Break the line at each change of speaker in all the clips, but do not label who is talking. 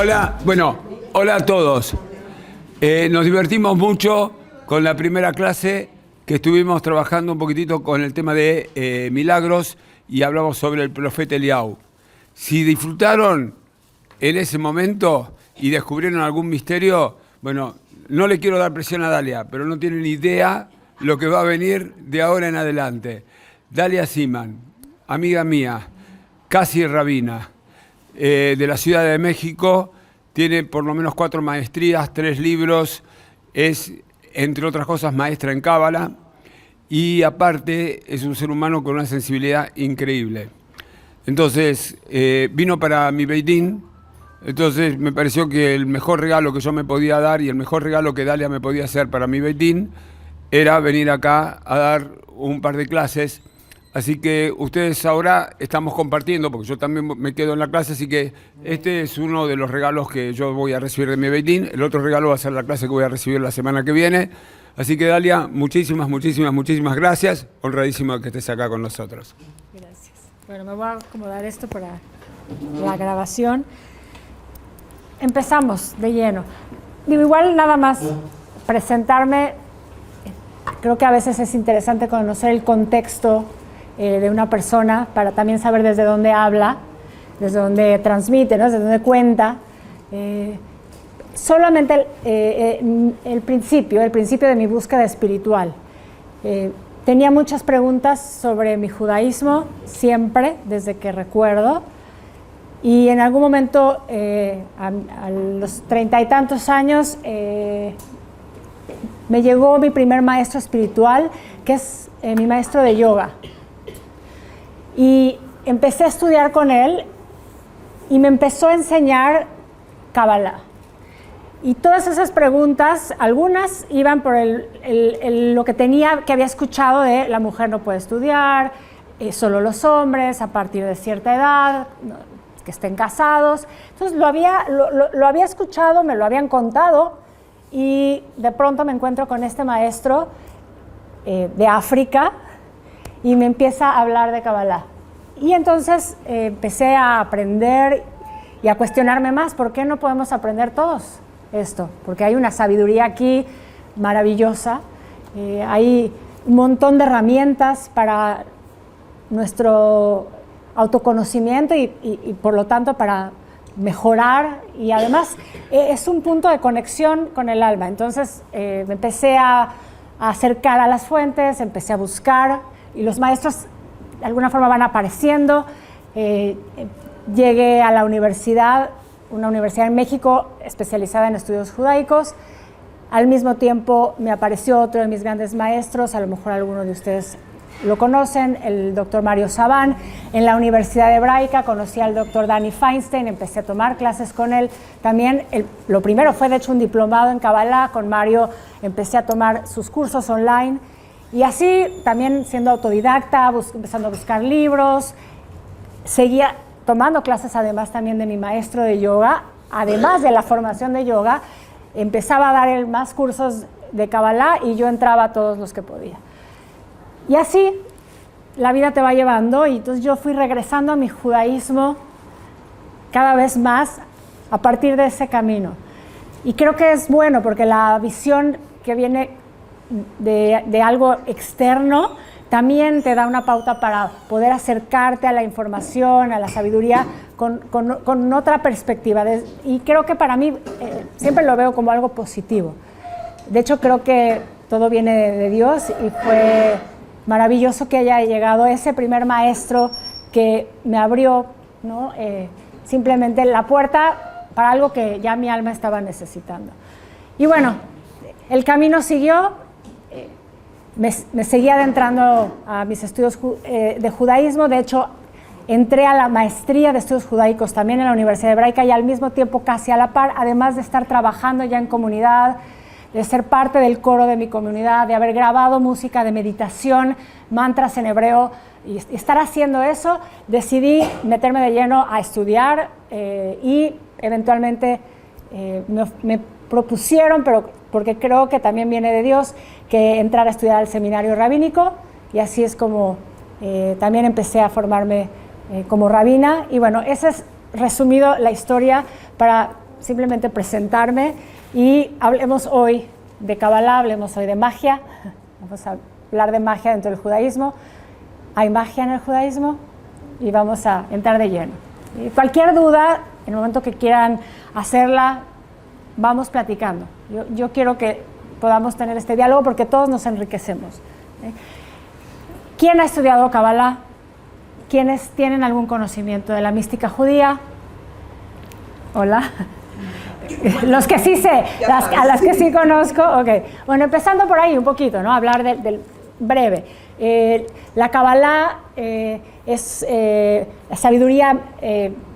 Hola, bueno, hola a todos. Nos divertimos mucho con la primera clase que estuvimos trabajando un poquitito con el tema de milagros y hablamos sobre el profeta Eliau. Si disfrutaron en ese momento y descubrieron algún misterio, bueno, no le quiero dar presión a Dalia, pero no tienen idea lo que va a venir de ahora en adelante. Dalia Siman, amiga mía, casi rabina, de la Ciudad de México, tiene por lo menos 4 maestrías, 3 libros, es, entre otras cosas, maestra en Cábala y aparte es un ser humano con una sensibilidad increíble. Entonces, vino para mi Beit Din, entonces me pareció que el mejor regalo que yo me podía dar y el mejor regalo que Dalia me podía hacer para mi Beit Din era venir acá a dar un par de clases. Así que ustedes ahora estamos compartiendo, porque yo también me quedo en la clase, así que este es uno de los regalos que yo voy a recibir de mi Beit Din. El otro regalo va a ser la clase que voy a recibir la semana que viene. Así que Dalia, muchísimas gracias. Honradísimo que estés acá con nosotros.
Gracias. Bueno, me voy a acomodar esto para la grabación. Empezamos de lleno. Digo, igual nada más presentarme. Creo que a veces es interesante conocer el contexto de una persona para también saber desde dónde habla, desde dónde transmite, ¿no? Desde dónde cuenta. Solamente el principio de mi búsqueda espiritual. Tenía muchas preguntas sobre mi judaísmo, siempre, desde que recuerdo. Y en algún momento, a los 30 y tantos años, me llegó mi primer maestro espiritual, que es mi maestro de yoga. Y empecé a estudiar con él y me empezó a enseñar Kabbalah. Y todas esas preguntas, algunas iban por lo que había escuchado de la mujer no puede estudiar, solo los hombres a partir de cierta edad, que estén casados. Entonces lo había escuchado, me lo habían contado y de pronto me encuentro con este maestro de África y me empieza a hablar de Kabbalah. Y entonces empecé a aprender y a cuestionarme más, ¿por qué no podemos aprender todos esto? Porque hay una sabiduría aquí maravillosa, hay un montón de herramientas para nuestro autoconocimiento y por lo tanto para mejorar, y además es un punto de conexión con el alma. Entonces me empecé a acercar a las fuentes, empecé a buscar y los maestros de alguna forma van apareciendo. Llegué a la universidad, una universidad en México especializada en estudios judaicos. Al mismo tiempo me apareció otro de mis grandes maestros, a lo mejor algunos de ustedes lo conocen, el doctor Mario Saban. En la Universidad Hebraica conocí al doctor Danny Feinstein, empecé a tomar clases con él. También lo primero fue de hecho un diplomado en Kabbalah. Con Mario empecé a tomar sus cursos online. Y así, también siendo autodidacta, empezando a buscar libros, seguía tomando clases además también de mi maestro de yoga, además de la formación de yoga, empezaba a dar él más cursos de Kabbalah y yo entraba a todos los que podía. Y así la vida te va llevando, y entonces yo fui regresando a mi judaísmo cada vez más a partir de ese camino. Y creo que es bueno porque la visión que viene de algo externo también te da una pauta para poder acercarte a la información, a la sabiduría con otra perspectiva. Y creo que para mí siempre lo veo como algo positivo. De hecho, creo que todo viene de Dios y fue maravilloso que haya llegado ese primer maestro que me abrió, ¿no? Simplemente la puerta para algo que ya mi alma estaba necesitando. Y bueno, el camino siguió. Me seguía adentrando a mis estudios de judaísmo. De hecho, entré a la maestría de estudios judaicos también en la Universidad Hebraica y al mismo tiempo casi a la par, además de estar trabajando ya en comunidad, de ser parte del coro de mi comunidad, de haber grabado música de meditación, mantras en hebreo, y estar haciendo eso, decidí meterme de lleno a estudiar y eventualmente me propusieron, pero porque creo que también viene de Dios, que entrar a estudiar al seminario rabínico, y así es como también empecé a formarme como rabina. Y bueno, esa es resumido la historia para simplemente presentarme y hablemos hoy de Kabbalah, hablemos hoy de magia. Vamos a hablar de magia dentro del judaísmo. ¿Hay magia en el judaísmo? Y vamos a entrar de lleno. Y cualquier duda, en el momento que quieran hacerla, vamos platicando. Yo quiero que podamos tener este diálogo porque todos nos enriquecemos. ¿Quién ha estudiado Kabbalah? ¿Quiénes tienen algún conocimiento de la mística judía? Hola. Los que sí sé, a las que sí conozco. Okay. Bueno, empezando por ahí un poquito, ¿no? Hablar del breve. La Kabbalah es sabiduría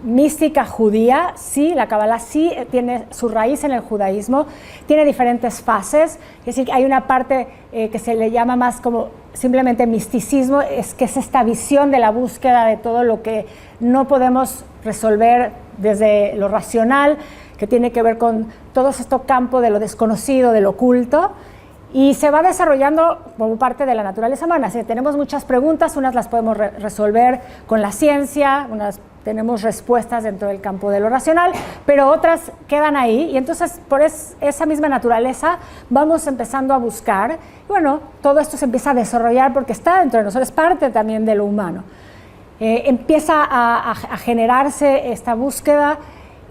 mística judía. Sí, la Kabbalah sí tiene su raíz en el judaísmo. Tiene diferentes fases. Es decir, hay una parte que se le llama más como simplemente misticismo, que es esta visión de la búsqueda de todo lo que no podemos resolver desde lo racional, que tiene que ver con todo este campo de lo desconocido, de lo oculto, y se va desarrollando como parte de la naturaleza humana. Si tenemos muchas preguntas, unas las podemos resolver con la ciencia, unas tenemos respuestas dentro del campo de lo racional, pero otras quedan ahí, y entonces por esa misma naturaleza vamos empezando a buscar, y bueno, todo esto se empieza a desarrollar porque está dentro de nosotros, es parte también de lo humano. Empieza a generarse esta búsqueda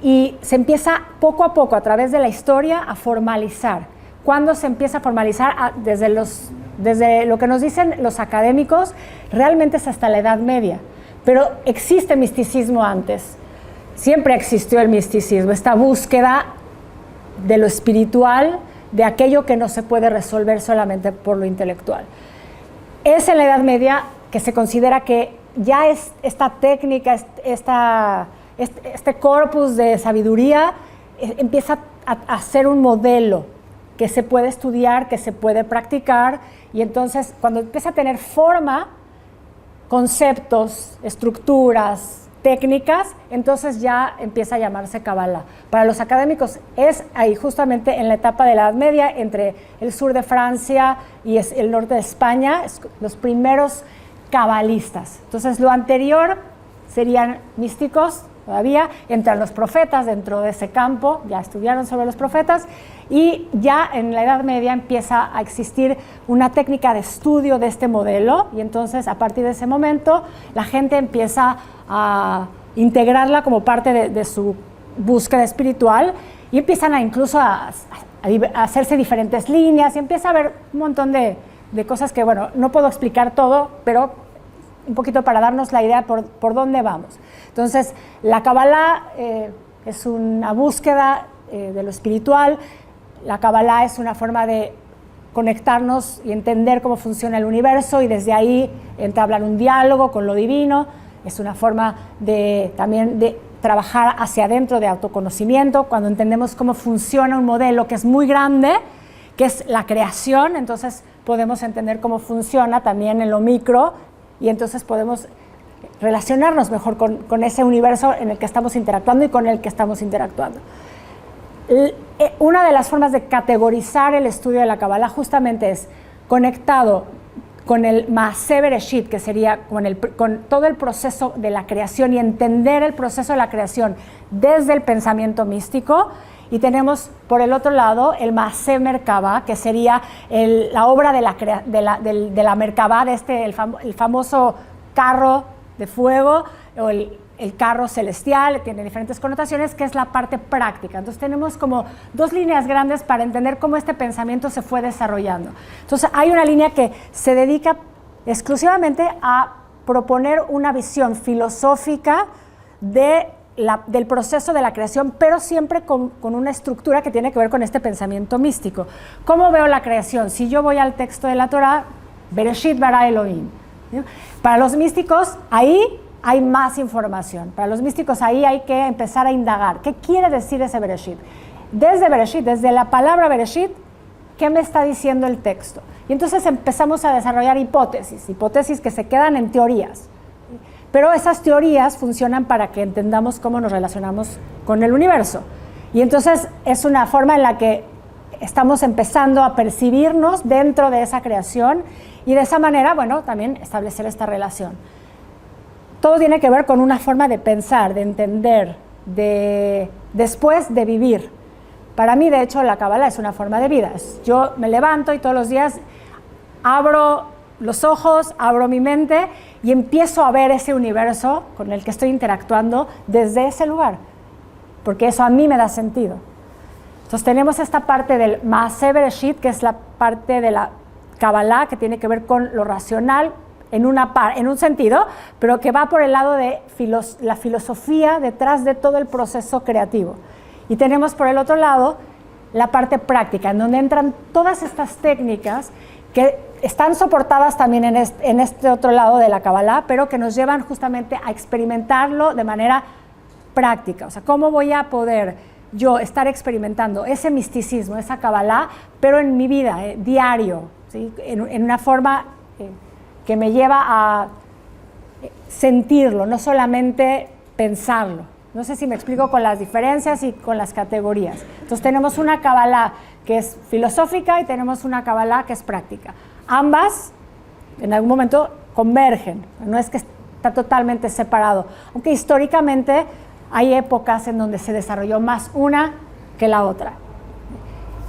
y se empieza poco a poco a través de la historia a formalizar. ¿Cuándo se empieza a formalizar? Desde lo que nos dicen los académicos, realmente es hasta la Edad Media. Pero existe misticismo antes. Siempre existió el misticismo, esta búsqueda de lo espiritual, de aquello que no se puede resolver solamente por lo intelectual. Es en la Edad Media que se considera que ya es esta técnica, este corpus de sabiduría empieza a ser un modelo que se puede estudiar, que se puede practicar, y entonces cuando empieza a tener forma, conceptos, estructuras, técnicas, entonces ya empieza a llamarse Kabbalah. Para los académicos es ahí justamente en la etapa de la Edad Media, entre el sur de Francia y el norte de España, los primeros cabalistas. Entonces lo anterior serían místicos, todavía entran los profetas dentro de ese campo, ya estudiaron sobre los profetas, y ya en la Edad Media empieza a existir una técnica de estudio de este modelo, y entonces a partir de ese momento la gente empieza a integrarla como parte de su búsqueda espiritual, y empiezan incluso a hacerse diferentes líneas, y empieza a haber un montón de cosas que, bueno, no puedo explicar todo, pero un poquito para darnos la idea por dónde vamos. Entonces, la Kabbalah es una búsqueda de lo espiritual. La Kabbalah es una forma de conectarnos y entender cómo funciona el universo, y desde ahí entablar un diálogo con lo divino. Es una forma también de trabajar hacia adentro, de autoconocimiento, cuando entendemos cómo funciona un modelo que es muy grande, que es la creación. Entonces podemos entender cómo funciona también en lo micro, y entonces podemos relacionarnos mejor con ese universo en el que estamos interactuando y con el que estamos interactuando. Una de las formas de categorizar el estudio de la Kabbalah justamente es conectado con el Maaseh Bereshit, que sería con todo el proceso de la creación, y entender el proceso de la creación desde el pensamiento místico. Y tenemos por el otro lado el Maaseh Merkabah, que sería la obra de la Merkabah, el famoso carro de fuego, o el carro celestial, tiene diferentes connotaciones, que es la parte práctica. Entonces tenemos como dos líneas grandes para entender cómo este pensamiento se fue desarrollando. Entonces hay una línea que se dedica exclusivamente a proponer una visión filosófica del proceso de la creación, pero siempre con una estructura que tiene que ver con este pensamiento místico. ¿Cómo veo la creación? Si yo voy al texto de la Torah, Bereshit bara Elohim. Para los místicos, ahí hay más información. Para los místicos, ahí hay que empezar a indagar. ¿Qué quiere decir ese Bereshit? Desde la palabra Bereshit, ¿qué me está diciendo el texto? Y entonces empezamos a desarrollar hipótesis que se quedan en teorías. Pero esas teorías funcionan para que entendamos cómo nos relacionamos con el universo. Y entonces es una forma en la que estamos empezando a percibirnos dentro de esa creación, y de esa manera, bueno, también establecer esta relación. Todo tiene que ver con una forma de pensar, de entender después de vivir. Para mí, de hecho, la Kabbalah es una forma de vida. Yo me levanto y todos los días abro los ojos, abro mi mente y empiezo a ver ese universo con el que estoy interactuando desde ese lugar, porque eso a mí me da sentido. Entonces tenemos esta parte del Maaseh Bereshit, que es la parte de la Kabbalah que tiene que ver con lo racional en un sentido, pero que va por el lado de la filosofía detrás de todo el proceso creativo. Y tenemos por el otro lado la parte práctica, en donde entran todas estas técnicas que están soportadas también en este otro lado de la Kabbalah, pero que nos llevan justamente a experimentarlo de manera práctica. O sea, ¿cómo voy a poder yo estar experimentando ese misticismo, esa Kabbalah, pero en mi vida, diario, ¿sí? en una forma que me lleva a sentirlo, no solamente pensarlo? No sé si me explico con las diferencias y con las categorías. Entonces tenemos una Kabbalah que es filosófica y tenemos una Kabbalah que es práctica. Ambas en algún momento convergen, no es que está totalmente separado, aunque históricamente hay épocas en donde se desarrolló más una que la otra.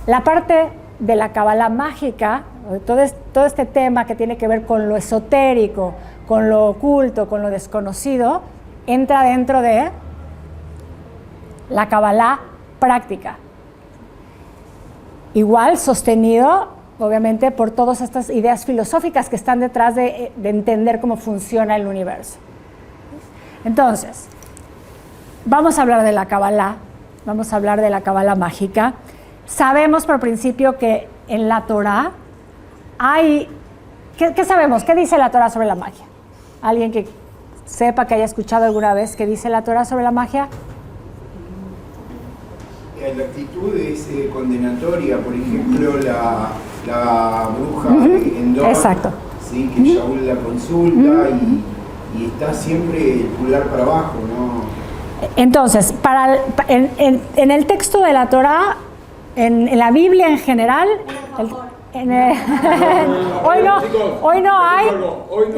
La parte de la Kabbalah mágica, todo este tema que tiene que ver con lo esotérico, con lo oculto, con lo desconocido, entra dentro de la Kabbalah práctica. Igual sostenido, obviamente, por todas estas ideas filosóficas que están detrás de entender cómo funciona el universo. Entonces, vamos a hablar de la Kabbalah, vamos a hablar de la Kabbalah mágica. Sabemos por principio que en la Torá hay... ¿Qué sabemos? ¿Qué dice la Torá sobre la magia? ¿Alguien que sepa, que haya escuchado alguna vez qué dice la Torá sobre la magia?
La actitud es condenatoria, por ejemplo, la bruja de Endor,
exacto,
¿sí? Que Shaul la consulta y está siempre el pulgar para abajo, ¿no?
Entonces, en el texto de la Torá, en la Biblia en general, hoy no hay
alfajores.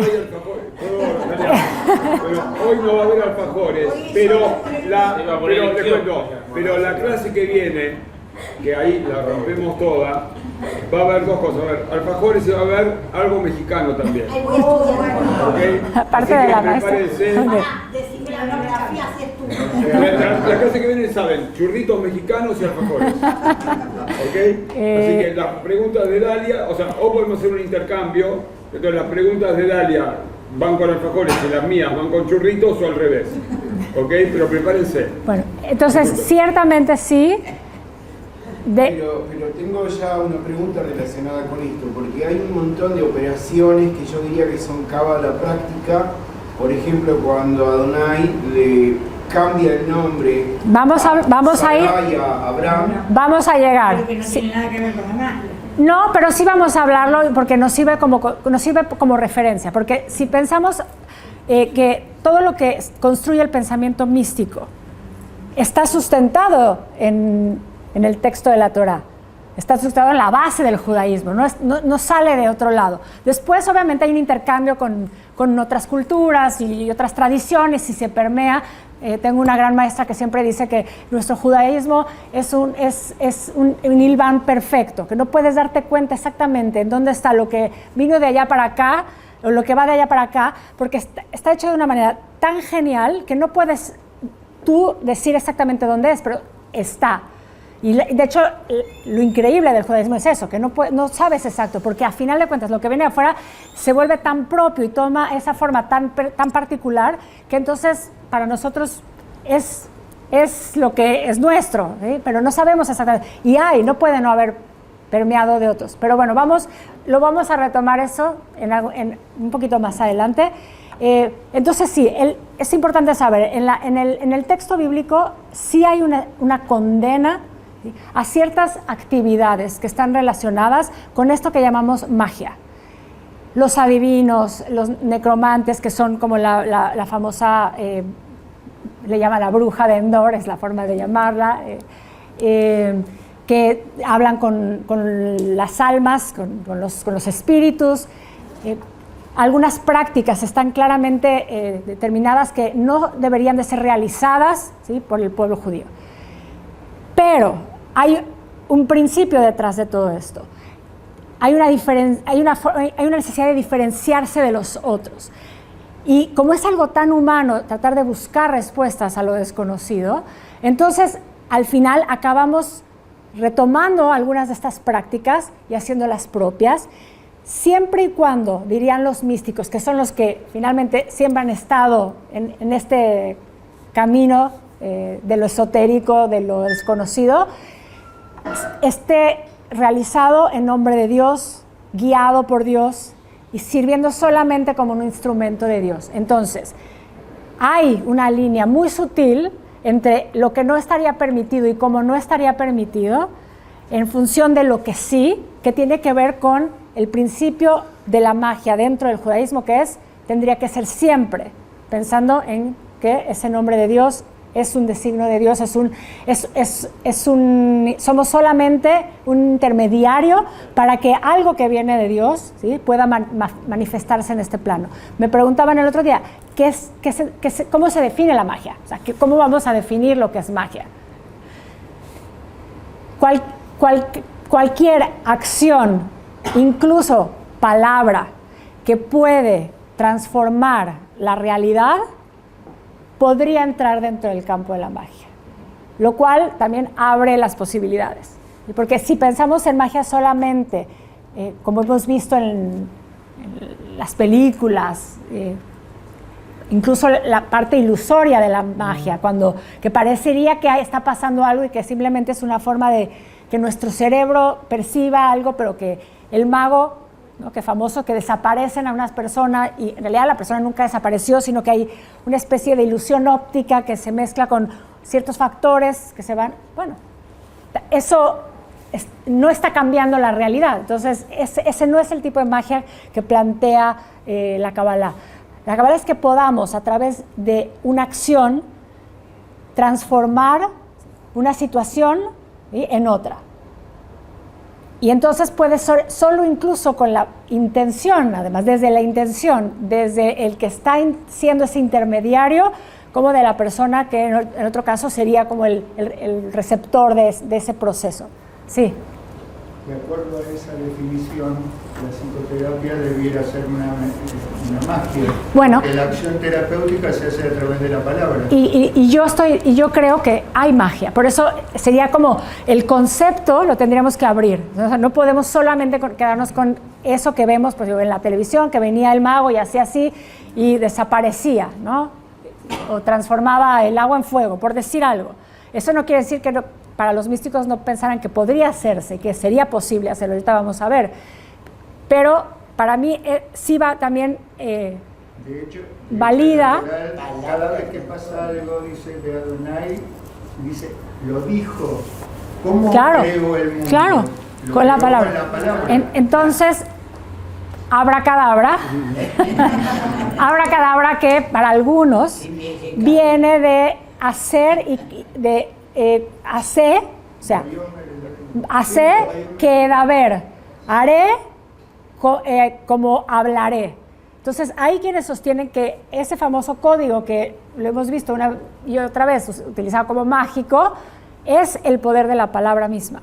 Hoy no va a haber alfajores, pero la clase que viene, que ahí la rompemos toda, va a haber dos cosas, va a haber alfajores y va a haber algo mexicano también. ¿Okay?
Aparte de la maestra.
Decime la biografía, si es tú.
La clase que viene saben, churritos mexicanos y alfajores. ¿Okay? Así que las preguntas de Dalia, o sea, o podemos hacer un intercambio, entonces las preguntas de Dalia van con alfajores y las mías van con churritos o al revés. ¿Ok? Pero prepárense.
Bueno, entonces ciertamente sí.
Pero tengo ya una pregunta relacionada con esto, porque hay un montón de operaciones que yo diría que son Kabbalah práctica. Por ejemplo, cuando Adonai le cambia el nombre
vamos a ir
a Abraham.
Vamos a llegar.
Pero que no tiene nada que ver con la magia.
No, pero sí vamos a hablarlo porque nos sirve como referencia. Porque si pensamos que todo lo que construye el pensamiento místico está sustentado en el texto de la Torá, está sustentado en la base del judaísmo, no sale de otro lado. Después, obviamente, hay un intercambio con otras culturas y otras tradiciones y se permea. Tengo una gran maestra que siempre dice que nuestro judaísmo es un hilván perfecto, que no puedes darte cuenta exactamente en dónde está lo que vino de allá para acá o lo que va de allá para acá, porque está hecho de una manera tan genial que no puedes tú decir exactamente dónde es, pero está. Y de hecho, lo increíble del judaísmo es eso, que no sabes exacto, porque a final de cuentas lo que viene de afuera se vuelve tan propio y toma esa forma tan particular que entonces para nosotros es lo que es nuestro, ¿sí? Pero no sabemos exactamente. Y no puede no haber permeado de otros. Pero bueno, lo vamos a retomar eso en un poquito más adelante. Entonces sí, es importante saber, en el texto bíblico sí hay una condena, ¿sí?, a ciertas actividades que están relacionadas con esto que llamamos magia. Los adivinos, los necromantes, que son como la famosa, le llaman la bruja de Endor, es la forma de llamarla, que hablan con las almas, con los espíritus. algunas prácticas están claramente determinadas que no deberían de ser realizadas, ¿sí?, por el pueblo judío. Pero hay un principio detrás de todo esto. Hay una necesidad de diferenciarse de los otros. Y como es algo tan humano tratar de buscar respuestas a lo desconocido, entonces al final acabamos retomando algunas de estas prácticas y haciéndolas propias, siempre y cuando, dirían los místicos, que son los que finalmente siempre han estado en este camino de lo esotérico, de lo desconocido, esté realizado en nombre de Dios, guiado por Dios y sirviendo solamente como un instrumento de Dios. Entonces, hay una línea muy sutil entre lo que no estaría permitido y cómo no estaría permitido en función de lo que sí, que tiene que ver con el principio de la magia dentro del judaísmo, que tendría que ser siempre pensando en que ese nombre de Dios es un designio de Dios, somos solamente un intermediario para que algo que viene de Dios, ¿sí?, pueda manifestarse en este plano. Me preguntaban el otro día, ¿cómo se define la magia? O sea, ¿cómo vamos a definir lo que es magia? Cualquier acción, incluso palabra, que puede transformar la realidad, podría entrar dentro del campo de la magia, lo cual también abre las posibilidades. Porque si pensamos en magia solamente, como hemos visto en las películas, incluso la parte ilusoria de la magia, que parecería que está pasando algo y que simplemente es una forma de que nuestro cerebro perciba algo, pero que el mago, ¿no?, que famoso, que desaparecen a unas personas y en realidad la persona nunca desapareció, sino que hay una especie de ilusión óptica que se mezcla con ciertos factores que se van. Bueno, eso no está cambiando la realidad. Entonces, ese no es el tipo de magia que plantea la Kabbalah. La Kabbalah es que podamos, a través de una acción, transformar una situación, ¿sí?, en otra. Y entonces puede ser solo incluso con la intención, además, desde la intención, desde el que está siendo ese intermediario, como de la persona que en otro caso sería como el receptor de ese proceso. Sí.
De acuerdo a esa definición, la psicoterapia debiera ser una magia.
Bueno,
que la acción terapéutica se hace a través de la palabra.
Y yo creo que hay magia. Por eso sería como el concepto lo tendríamos que abrir. O sea, no podemos solamente quedarnos con eso que vemos, pues, en la televisión, que venía el mago y hacía así y desaparecía, ¿no? O transformaba el agua en fuego, por decir algo. Eso no quiere decir que para los místicos no pensaran que podría hacerse, que sería posible hacerlo. Ahorita vamos a ver. Pero para mí sí va también
de hecho,
valida.
Cada vez que pasa algo, dice de Adonai, dice, lo dijo. ¿Cómo creó el mundo?
Claro, con la palabra. Entonces, abracadabra, abracadabra, que para algunos viene de hacer y de hacer, o sea, hacer queda ver, haré como hablaré. Entonces hay quienes sostienen que ese famoso código que lo hemos visto una y otra vez utilizado como mágico es el poder de la palabra misma,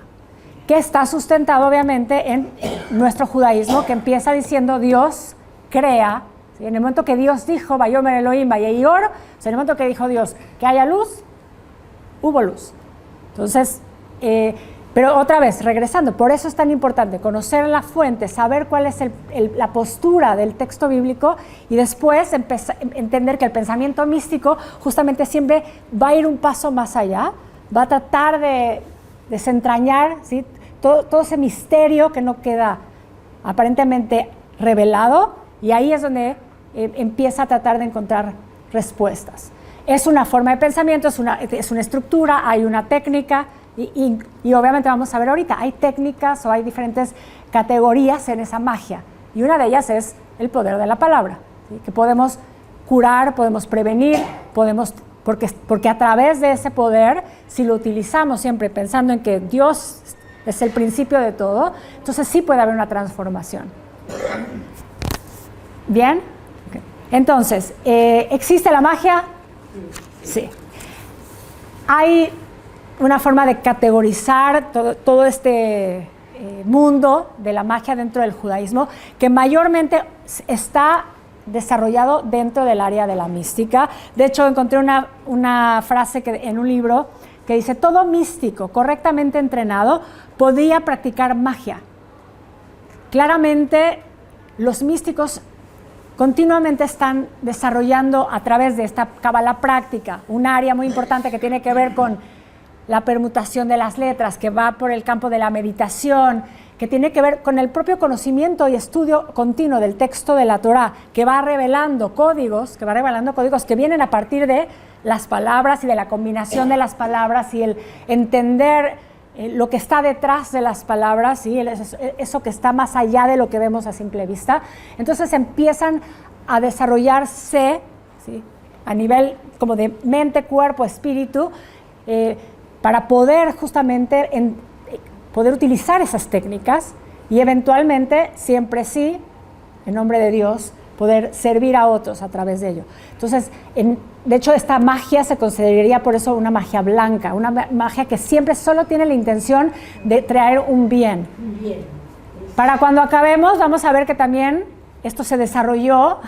que está sustentado obviamente en nuestro judaísmo, que empieza diciendo Dios crea, ¿sí? En el momento que Dios dijo Vayomer Elohim Vayehi Or, o sea, en el momento que dijo Dios que haya luz, hubo luz. Entonces, pero otra vez, regresando, por eso es tan importante conocer la fuente, saber cuál es la postura del texto bíblico y después entender que el pensamiento místico justamente siempre va a ir un paso más allá, va a tratar de desentrañar, ¿sí?, todo ese misterio que no queda aparentemente revelado, y ahí es donde empieza a tratar de encontrar respuestas. Es una forma de pensamiento, es una estructura, hay una técnica, y obviamente vamos a ver ahorita, hay técnicas o hay diferentes categorías en esa magia, y una de ellas es el poder de la palabra, ¿sí?, que podemos curar, podemos prevenir, porque a través de ese poder, si lo utilizamos siempre pensando en que Dios es el principio de todo, entonces sí puede haber una transformación. ¿Bien? Okay. Entonces, ¿existe la magia? Sí. Hay una forma de categorizar todo este mundo de la magia dentro del judaísmo que mayormente está desarrollado dentro del área de la mística. De hecho, encontré una frase en un libro que dice: todo místico correctamente entrenado podía practicar magia. Claramente, los místicos continuamente están desarrollando a través de esta cábala práctica un área muy importante que tiene que ver con la permutación de las letras, que va por el campo de la meditación, que tiene que ver con el propio conocimiento y estudio continuo del texto de la Torá, que va revelando códigos que vienen a partir de las palabras y de la combinación de las palabras y el entender lo que está detrás de las palabras, ¿sí? Eso que está más allá de lo que vemos a simple vista. Entonces empiezan a desarrollarse, ¿sí?, a nivel como de mente, cuerpo, espíritu, para poder justamente poder utilizar esas técnicas y eventualmente, siempre sí, en nombre de Dios, poder servir a otros a través de ello. Entonces, de hecho, esta magia se consideraría por eso una magia blanca, una magia que siempre solo tiene la intención de traer un bien. Para cuando acabemos, vamos a ver que también esto se desarrolló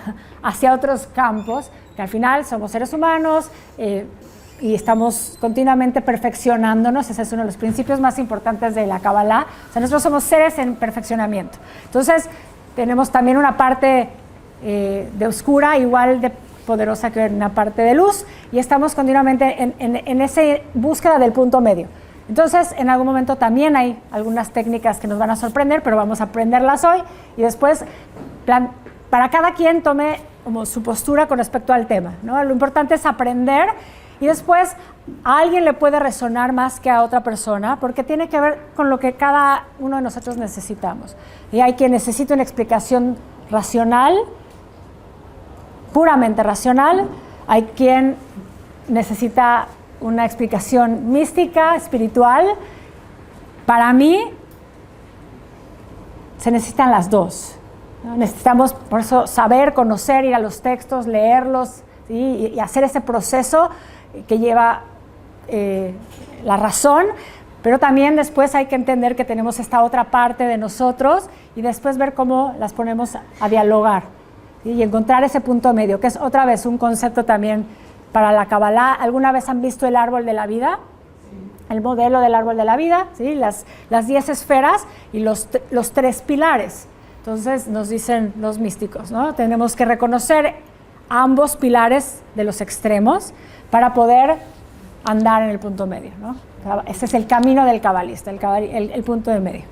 hacia otros campos, que al final somos seres humanos, y estamos continuamente perfeccionándonos. Ese es uno de los principios más importantes de la Kabbalah. O sea, nosotros somos seres en perfeccionamiento. Entonces, tenemos también una parte de oscura, igual de poderosa que una parte de luz, y estamos continuamente en esa búsqueda del punto medio. Entonces, en algún momento también hay algunas técnicas que nos van a sorprender, pero vamos a aprenderlas hoy, y después, para cada quien tome como su postura con respecto al tema, ¿no? Lo importante es aprender. Y después a alguien le puede resonar más que a otra persona porque tiene que ver con lo que cada uno de nosotros necesitamos. Y hay quien necesita una explicación racional, puramente racional. Hay quien necesita una explicación mística, espiritual. Para mí, se necesitan las dos, ¿no? Necesitamos, por eso, saber, conocer, ir a los textos, leerlos, ¿sí? y hacer ese proceso que lleva la razón, pero también después hay que entender que tenemos esta otra parte de nosotros y después ver cómo las ponemos a dialogar, ¿sí? Y encontrar ese punto medio, que es otra vez un concepto también para la Kabbalah. ¿Alguna vez han visto el árbol de la vida? El modelo del árbol de la vida, ¿sí? Las 10 esferas y los 3 pilares. Entonces nos dicen los místicos, ¿no? Tenemos que reconocer ambos pilares de los extremos para poder andar en el punto medio, ¿no? Ese es el camino del cabalista, el punto de medio.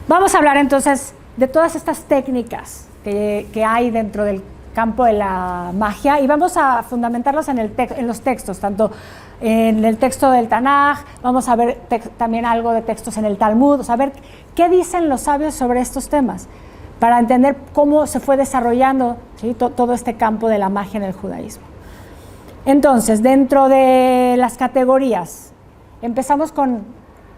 Vamos a hablar entonces de todas estas técnicas que hay dentro del campo de la magia y vamos a fundamentarlos en los textos, tanto en el texto del Tanaj, vamos a ver también algo de textos en el Talmud, o sea, ver qué dicen los sabios sobre estos temas, para entender cómo se fue desarrollando, ¿sí?, todo este campo de la magia en el judaísmo. Entonces, dentro de las categorías, empezamos con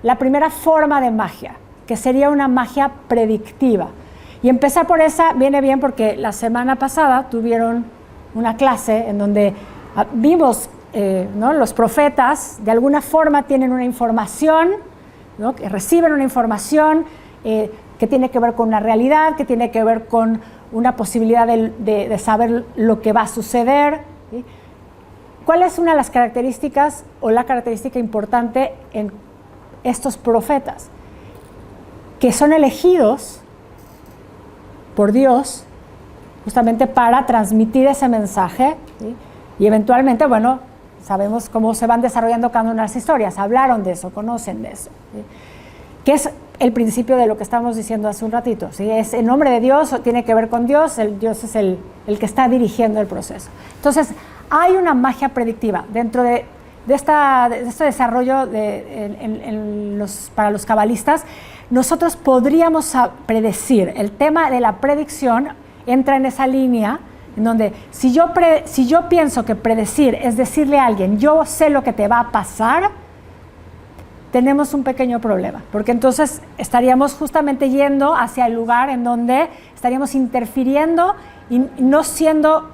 la primera forma de magia, que sería una magia predictiva. Y empezar por esa viene bien porque la semana pasada tuvieron una clase en donde vimos, ¿no?, los profetas de alguna forma tienen una información, ¿no?, que reciben una información que tiene que ver con una realidad, que tiene que ver con una posibilidad de saber lo que va a suceder, ¿sí? ¿Cuál es una de las características o la característica importante en estos profetas? Que son elegidos por Dios justamente para transmitir ese mensaje, ¿sí? Y eventualmente, bueno, sabemos cómo se van desarrollando cada una de las historias, hablaron de eso, conocen de eso, ¿sí? Que es el principio de lo que estamos diciendo hace un ratito, ¿sí? Es en nombre de Dios, tiene que ver con Dios, Dios es el que está dirigiendo el proceso. Entonces, hay una magia predictiva dentro de este desarrollo para los cabalistas. Nosotros podríamos predecir. El tema de la predicción entra en esa línea en donde si yo pienso que predecir es decirle a alguien, yo sé lo que te va a pasar, tenemos un pequeño problema, porque entonces estaríamos justamente yendo hacia el lugar en donde estaríamos interfiriendo y no siendo,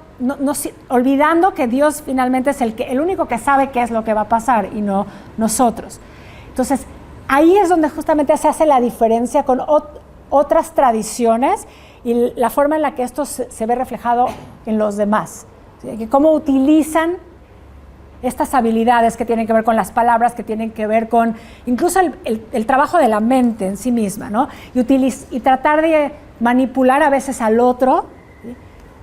olvidando que Dios finalmente es el único que sabe qué es lo que va a pasar y no nosotros. Entonces, ahí es donde justamente se hace la diferencia con otras tradiciones y la forma en la que esto se ve reflejado en los demás. ¿Sí? Que cómo utilizan estas habilidades que tienen que ver con las palabras, que tienen que ver con incluso el trabajo de la mente en sí misma, ¿no? Y tratar de manipular a veces al otro, ¿sí?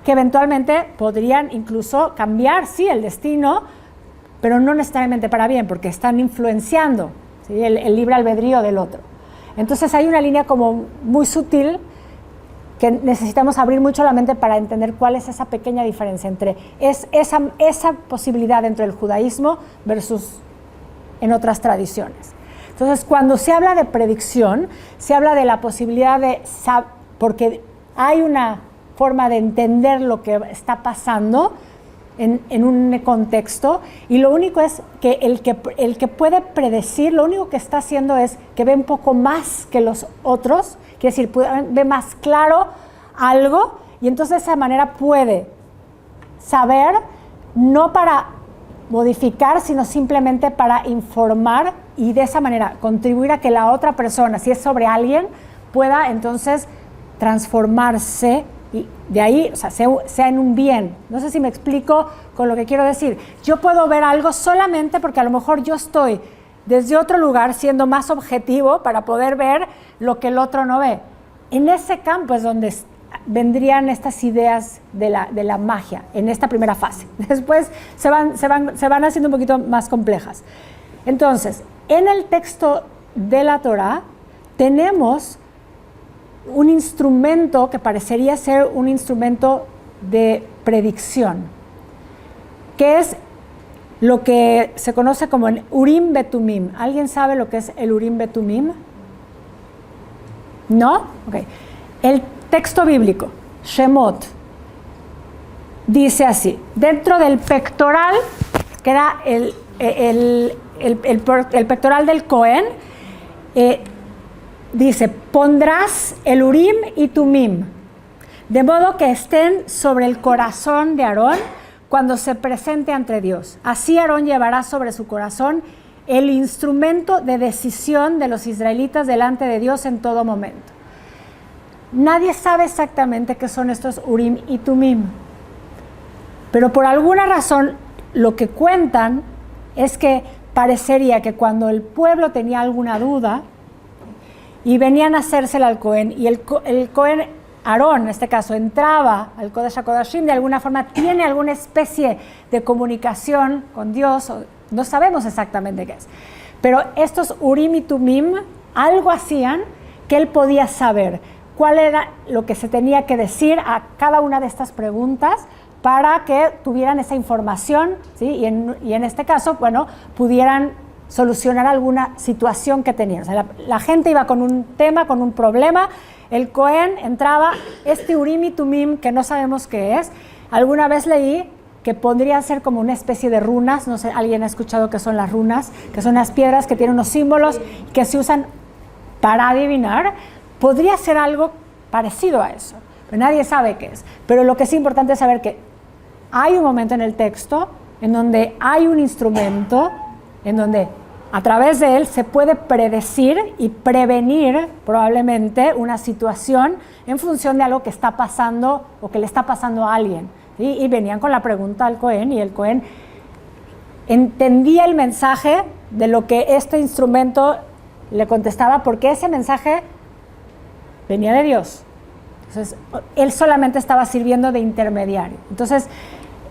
Que eventualmente podrían incluso cambiar, sí, el destino, pero no necesariamente para bien, porque están influenciando, ¿sí? el libre albedrío del otro. Entonces hay una línea como muy sutil que necesitamos abrir mucho la mente para entender cuál es esa pequeña diferencia entre esa posibilidad dentro del judaísmo versus en otras tradiciones. Entonces, cuando se habla de predicción, se habla de la posibilidad porque hay una forma de entender lo que está pasando en un contexto, y lo único es que el que puede predecir, lo único que está haciendo es que ve un poco más que los otros, quiere decir, ve más claro algo, y entonces de esa manera puede saber, no para modificar, sino simplemente para informar, y de esa manera contribuir a que la otra persona, si es sobre alguien, pueda entonces transformarse, y de ahí, o sea, sea en un bien. No sé si me explico con lo que quiero decir. Yo puedo ver algo solamente porque a lo mejor yo estoy desde otro lugar siendo más objetivo para poder ver lo que el otro no ve. En ese campo es donde vendrían estas ideas de la magia, en esta primera fase. Después se van haciendo un poquito más complejas. Entonces, en el texto de la Torá tenemos un instrumento que parecería ser un instrumento de predicción, que es lo que se conoce como el Urim Betumim. ¿Alguien sabe lo que es el Urim Betumim? ¿No? Okay. El texto bíblico, Shemot, dice así: dentro del pectoral, que era el pectoral del Cohen, dice: pondrás el Urim y Tumim, de modo que estén sobre el corazón de Aarón cuando se presente ante Dios. Así Aarón llevará sobre su corazón el instrumento de decisión de los israelitas delante de Dios en todo momento. Nadie sabe exactamente qué son estos Urim y Tumim, pero por alguna razón lo que cuentan es que parecería que cuando el pueblo tenía alguna duda y venían a hacérsela al Cohen, y el Cohen, Aarón en este caso, entraba al Kodesh HaKodashim, de alguna forma tiene alguna especie de comunicación con Dios, no sabemos exactamente qué es, pero estos Urim y Tumim algo hacían que él podía saber cuál era lo que se tenía que decir a cada una de estas preguntas para que tuvieran esa información, ¿sí? y en este caso, bueno, pudieran solucionar alguna situación que tenían. O sea, la gente iba con un tema, con un problema, el Cohen entraba, este Urim y Tumim, que no sabemos qué es, alguna vez leí que podrían ser como una especie de runas, no sé, ¿alguien ha escuchado qué son las runas? Que son las piedras que tienen unos símbolos que se usan para adivinar. Podría ser algo parecido a eso, pero nadie sabe qué es. Pero lo que es importante es saber que hay un momento en el texto en donde hay un instrumento, en donde a través de él se puede predecir y prevenir probablemente una situación en función de algo que está pasando o que le está pasando a alguien. ¿Sí? Y venían con la pregunta al Cohen, y el Cohen entendía el mensaje de lo que este instrumento le contestaba, porque ese mensaje venía de Dios. Entonces, él solamente estaba sirviendo de intermediario. Entonces,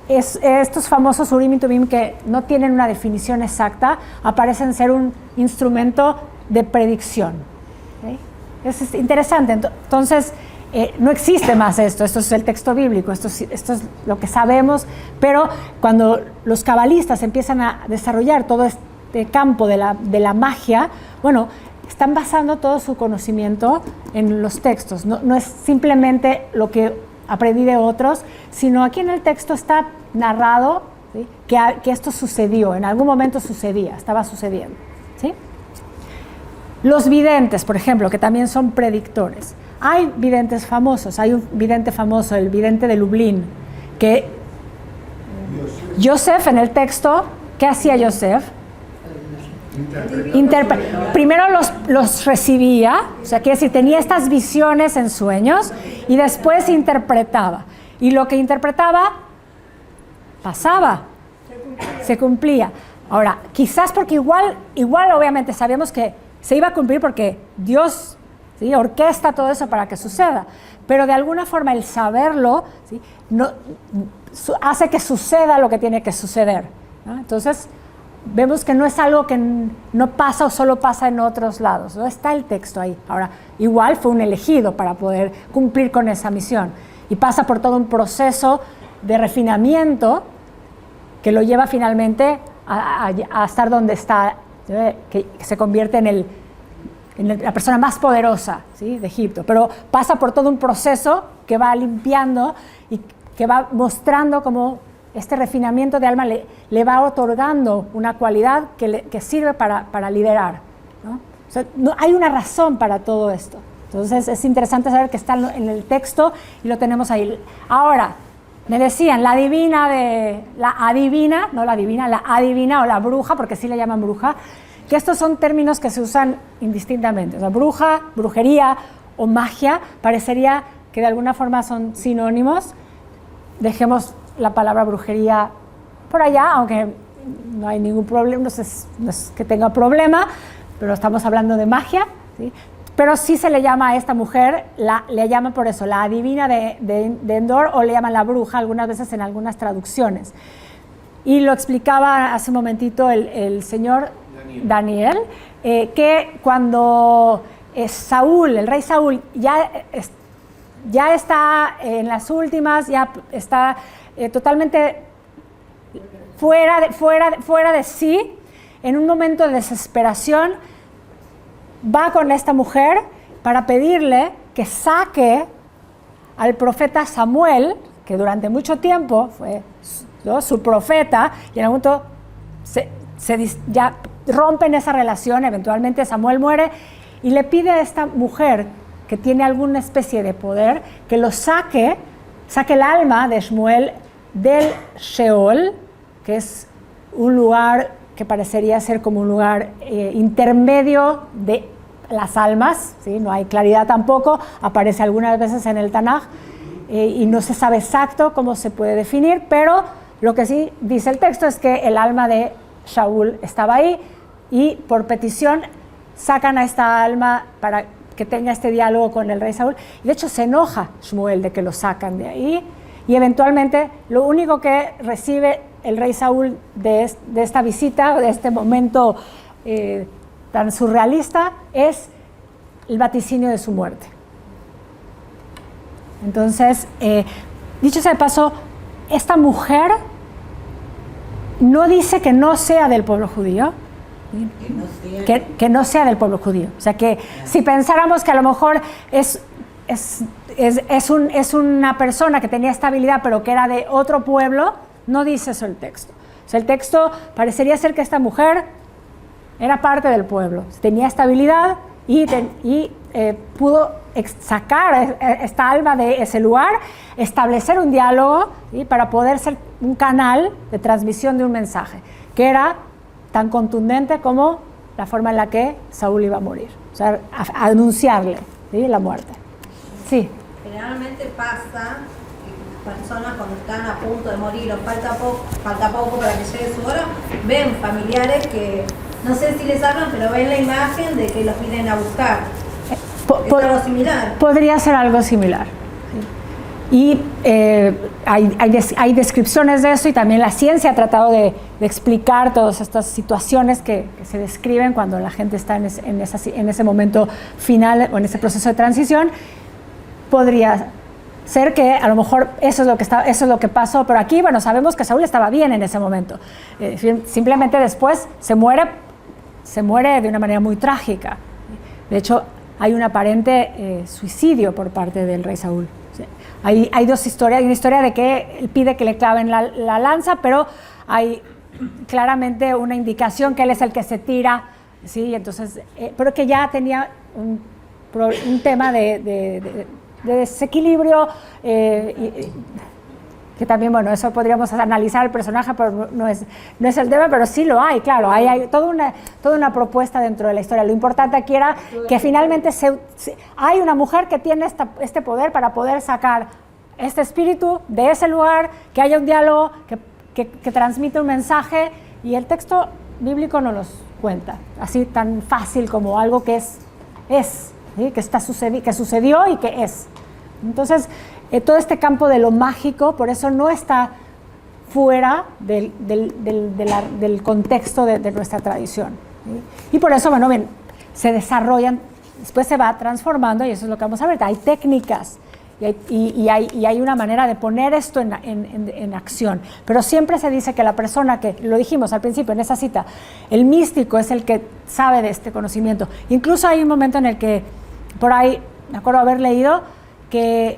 estos famosos Urim y Tumim, que no tienen una definición exacta, aparecen ser un instrumento de predicción. ¿Okay? Eso es interesante. Entonces, no existe más esto es el texto bíblico, esto es lo que sabemos, pero cuando los cabalistas empiezan a desarrollar todo este campo de la magia, bueno, están basando todo su conocimiento en los textos, no es simplemente lo que aprendí de otros, sino aquí en el texto está narrado, ¿sí? que esto sucedió, en algún momento sucedía, estaba sucediendo. ¿Sí? Los videntes, por ejemplo, que también son predictores. Hay videntes famosos, hay un vidente famoso, el vidente de Lublin, que Yosef en el texto, ¿qué hacía Yosef? Primero los recibía, o sea, quiere decir, tenía estas visiones en sueños y después interpretaba. Y lo que interpretaba pasaba, se cumplía. Ahora, quizás porque igual obviamente sabíamos que se iba a cumplir porque Dios, ¿sí?, orquesta todo eso para que suceda, pero de alguna forma el saberlo, ¿sí?, hace que suceda lo que tiene que suceder, ¿no? Entonces, vemos que no es algo que no pasa o solo pasa en otros lados, ¿no? Está el texto ahí. Ahora, igual fue un elegido para poder cumplir con esa misión y pasa por todo un proceso de refinamiento que lo lleva finalmente a estar donde está, ¿sí?, que se convierte en la persona más poderosa, ¿sí?, de Egipto, pero pasa por todo un proceso que va limpiando y que va mostrando cómo este refinamiento de alma le va otorgando una cualidad que sirve para liderar, ¿no? O sea, hay una razón para todo esto. Entonces es interesante saber que está en el texto y lo tenemos ahí. Ahora, me decían, la adivina o la bruja, porque sí le llaman bruja, que estos son términos que se usan indistintamente. O sea, bruja, brujería o magia, parecería que de alguna forma son sinónimos. Dejemos la palabra brujería por allá, aunque no hay ningún problema, no es que tenga problema, pero estamos hablando de magia, ¿sí? Pero sí se le llama a esta mujer, le llaman por eso, la adivina de Endor, o le llaman la bruja algunas veces en algunas traducciones. Y lo explicaba hace un momentito el señor Daniel, que cuando Saúl, el rey Saúl, ya está en las últimas, ya está totalmente fuera de sí, en un momento de desesperación, va con esta mujer para pedirle que saque al profeta Samuel, que durante mucho tiempo fue, ¿no?, su profeta, y en algún momento ya rompen esa relación, eventualmente Samuel muere, y le pide a esta mujer que tiene alguna especie de poder, que lo saque el alma de Shmuel del Sheol, que es un lugar que parecería ser como un lugar intermedio de las almas, ¿sí? No hay claridad tampoco, aparece algunas veces en el Tanaj, y no se sabe exacto cómo se puede definir, pero lo que sí dice el texto es que el alma de Shaul estaba ahí, y por petición sacan a esta alma para que tenga este diálogo con el rey Saúl, y de hecho se enoja Shmuel de que lo sacan de ahí, y eventualmente lo único que recibe el rey Saúl de esta visita, de este momento tan surrealista, es el vaticinio de su muerte. Entonces, dicho sea de paso, esta mujer no dice que no sea del pueblo judío, que no sea del pueblo judío. O sea que si pensáramos que a lo mejor es una persona que tenía estabilidad pero que era de otro pueblo, no dice eso el texto. O sea, el texto parecería ser que esta mujer era parte del pueblo, tenía estabilidad y pudo sacar esta alma de ese lugar, establecer un diálogo, ¿sí?, para poder ser un canal de transmisión de un mensaje, que era tan contundente como la forma en la que Saúl iba a morir, o sea, a anunciarle, ¿sí?, la muerte. Sí.
Generalmente pasa que personas cuando están a punto de morir o falta poco para que llegue su hora, ven familiares que no sé si les hablan, pero ven la imagen de que los vienen a buscar. ¿Es algo similar?
Podría ser algo similar. Y hay descripciones de eso, y también la ciencia ha tratado de explicar todas estas situaciones que se describen cuando la gente está en ese momento final o en ese proceso de transición. Podría ser que a lo mejor eso es lo que pasó, pero aquí, bueno, sabemos que Saúl estaba bien en ese momento. Simplemente después se muere de una manera muy trágica. De hecho, hay un aparente suicidio por parte del rey Saúl. Hay dos historias. Hay una historia de que él pide que le claven la lanza, pero hay claramente una indicación que él es el que se tira, ¿sí? Entonces, pero que ya tenía un tema de desequilibrio, que también, bueno, eso podríamos analizar el personaje, pero no es el tema, pero sí lo hay, claro, hay toda una propuesta dentro de la historia. Lo importante aquí era que finalmente hay una mujer que tiene este poder para poder sacar este espíritu de ese lugar, que haya un diálogo, que transmite un mensaje, y el texto bíblico nos los cuenta, así tan fácil como algo que es ¿sí? que sucedió y que es. Entonces, todo este campo de lo mágico, por eso no está fuera del contexto de nuestra tradición, ¿sí? Y por eso, bueno, bien, se desarrollan, después se va transformando, y eso es lo que vamos a ver. Hay técnicas y hay una manera de poner esto en acción, pero siempre se dice que la persona que, lo dijimos al principio en esa cita, el místico es el que sabe de este conocimiento. Incluso hay un momento en el que, por ahí, me acuerdo haber leído, que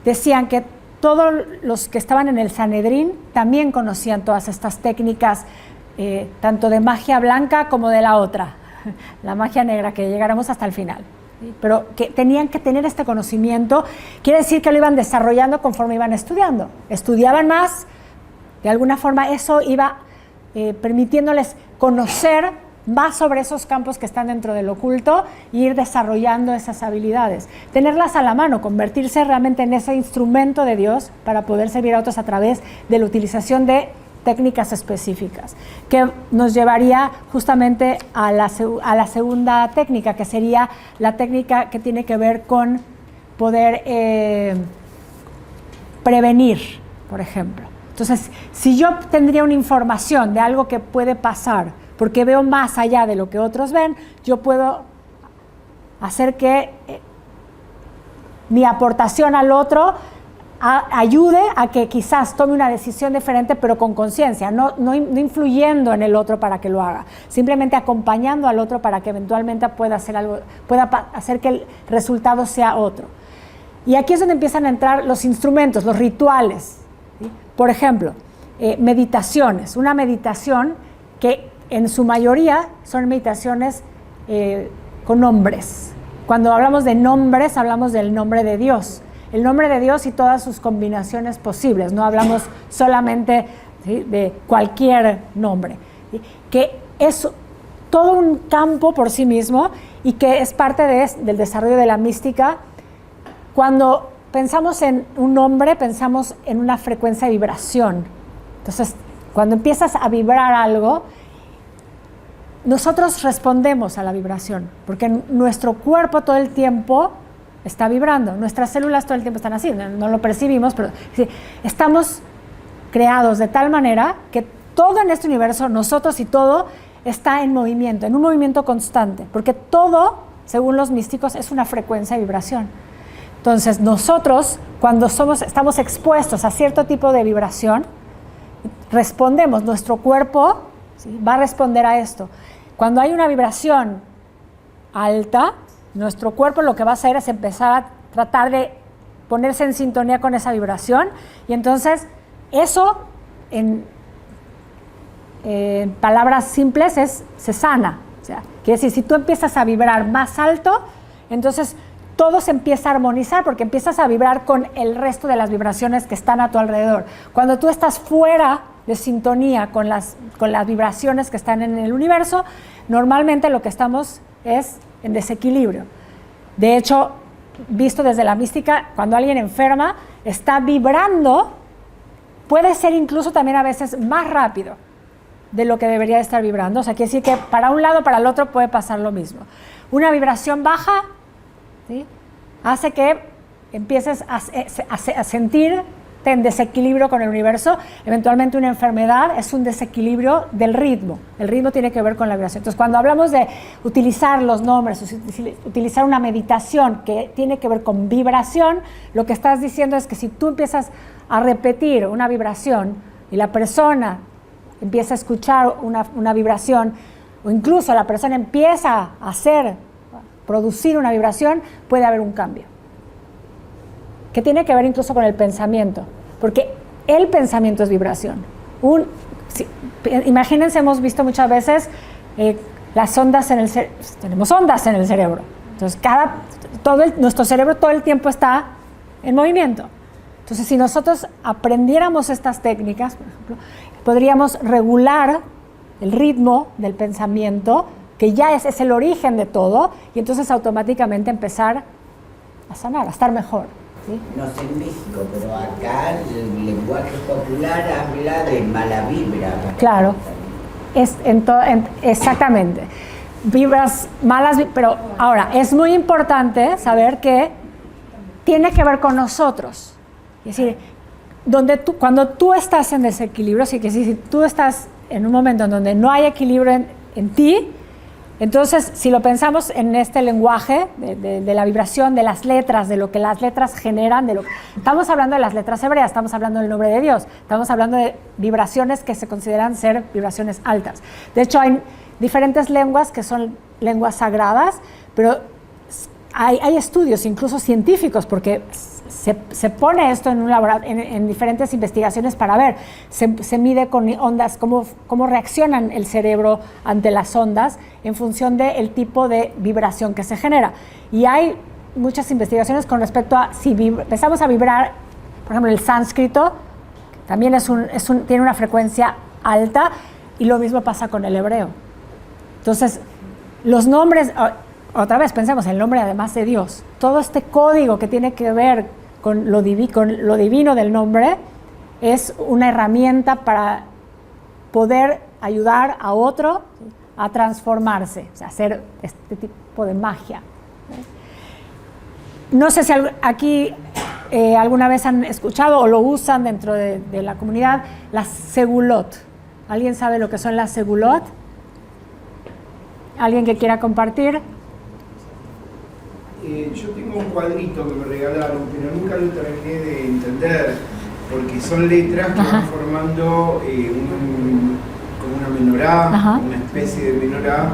decían que todos los que estaban en el Sanedrín también conocían todas estas técnicas, tanto de magia blanca como de la otra, la magia negra, que llegáramos hasta el final. ¿Sí? Pero que tenían que tener este conocimiento, quiere decir que lo iban desarrollando conforme iban estudiando. Estudiaban más, de alguna forma eso iba permitiéndoles conocer más sobre esos campos que están dentro del oculto e ir desarrollando esas habilidades. Tenerlas a la mano, convertirse realmente en ese instrumento de Dios para poder servir a otros a través de la utilización de técnicas específicas, que nos llevaría justamente a la segunda técnica, que sería la técnica que tiene que ver con poder prevenir, por ejemplo. Entonces, si yo tendría una información de algo que puede pasar, porque veo más allá de lo que otros ven, yo puedo hacer que mi aportación al otro ayude a que quizás tome una decisión diferente, pero con conciencia, no influyendo en el otro para que lo haga, simplemente acompañando al otro para que eventualmente pueda hacer algo, pueda hacer que el resultado sea otro. Y aquí es donde empiezan a entrar los instrumentos, los rituales, ¿sí? Por ejemplo, meditaciones. Una meditación que en su mayoría son meditaciones con nombres. Cuando hablamos de nombres, hablamos del nombre de Dios. El nombre de Dios y todas sus combinaciones posibles. No hablamos solamente, ¿sí?, de cualquier nombre, ¿sí?, que es todo un campo por sí mismo y que es parte del desarrollo de la mística. Cuando pensamos en un nombre, pensamos en una frecuencia de vibración. Entonces, cuando empiezas a vibrar algo, nosotros respondemos a la vibración, porque nuestro cuerpo todo el tiempo está vibrando, nuestras células todo el tiempo están así, no lo percibimos, pero sí, estamos creados de tal manera que todo en este universo, nosotros y todo, está en movimiento, en un movimiento constante, porque todo, según los místicos, es una frecuencia de vibración. Entonces, nosotros, cuando estamos expuestos a cierto tipo de vibración, respondemos, nuestro cuerpo, ¿sí?, va a responder a esto. Cuando hay una vibración alta, nuestro cuerpo lo que va a hacer es empezar a tratar de ponerse en sintonía con esa vibración, y entonces eso, en palabras simples, se sana. O sea, quiere decir, si tú empiezas a vibrar más alto, entonces todo se empieza a armonizar, porque empiezas a vibrar con el resto de las vibraciones que están a tu alrededor. Cuando tú estás fuera de sintonía con las vibraciones que están en el universo, normalmente lo que estamos es en desequilibrio. De hecho, visto desde la mística, cuando alguien enferma está vibrando, puede ser incluso también a veces más rápido de lo que debería de estar vibrando. O sea, quiere decir que para un lado o para el otro puede pasar lo mismo. Una vibración baja, ¿sí?, hace que empieces a sentirte en desequilibrio con el universo. Eventualmente una enfermedad es un desequilibrio del ritmo. El ritmo tiene que ver con la vibración. Entonces, cuando hablamos de utilizar los nombres, utilizar una meditación que tiene que ver con vibración, lo que estás diciendo es que si tú empiezas a repetir una vibración y la persona empieza a escuchar una vibración, o incluso la persona empieza a producir una vibración, puede haber un cambio, que tiene que ver incluso con el pensamiento, porque el pensamiento es vibración. Imagínense, hemos visto muchas veces las ondas en el cerebro. Tenemos ondas en el cerebro, Entonces, nuestro cerebro todo el tiempo está en movimiento. Entonces, si nosotros aprendiéramos estas técnicas, por ejemplo, podríamos regular el ritmo del pensamiento, que ya es el origen de todo, y entonces automáticamente empezar a sanar, a estar mejor. ¿Sí?
No sé en México, pero acá el lenguaje popular habla de mala vibra.
Claro, exactamente. Vibras malas, pero ahora es muy importante saber que tiene que ver con nosotros. Es decir, cuando tú estás en desequilibrio, así que si tú estás en un momento en donde no hay equilibrio en ti, entonces, si lo pensamos en este lenguaje de la vibración, de las letras, de lo que las letras generan, estamos hablando de las letras hebreas, estamos hablando del nombre de Dios, estamos hablando de vibraciones que se consideran ser vibraciones altas. De hecho, hay diferentes lenguas que son lenguas sagradas, pero hay estudios, incluso científicos, porque se pone esto en un laboratorio, en diferentes investigaciones para ver, se mide con ondas, cómo reaccionan el cerebro ante las ondas en función del tipo de vibración que se genera. Y hay muchas investigaciones con respecto a si empezamos a vibrar, por ejemplo, el sánscrito también tiene una frecuencia alta, y lo mismo pasa con el hebreo. Entonces, los nombres, otra vez pensemos en el nombre además de Dios, todo este código que tiene que ver con lo divino del nombre es una herramienta para poder ayudar a otro a transformarse, o sea, hacer este tipo de magia. No sé si aquí alguna vez han escuchado o lo usan dentro de la comunidad, las segulot. ¿Alguien sabe lo que son las segulot? ¿Alguien que quiera compartir?
Yo tengo un cuadrito que me regalaron, pero nunca lo terminé de entender, porque son letras que van formando como una menorá, una especie de menorá,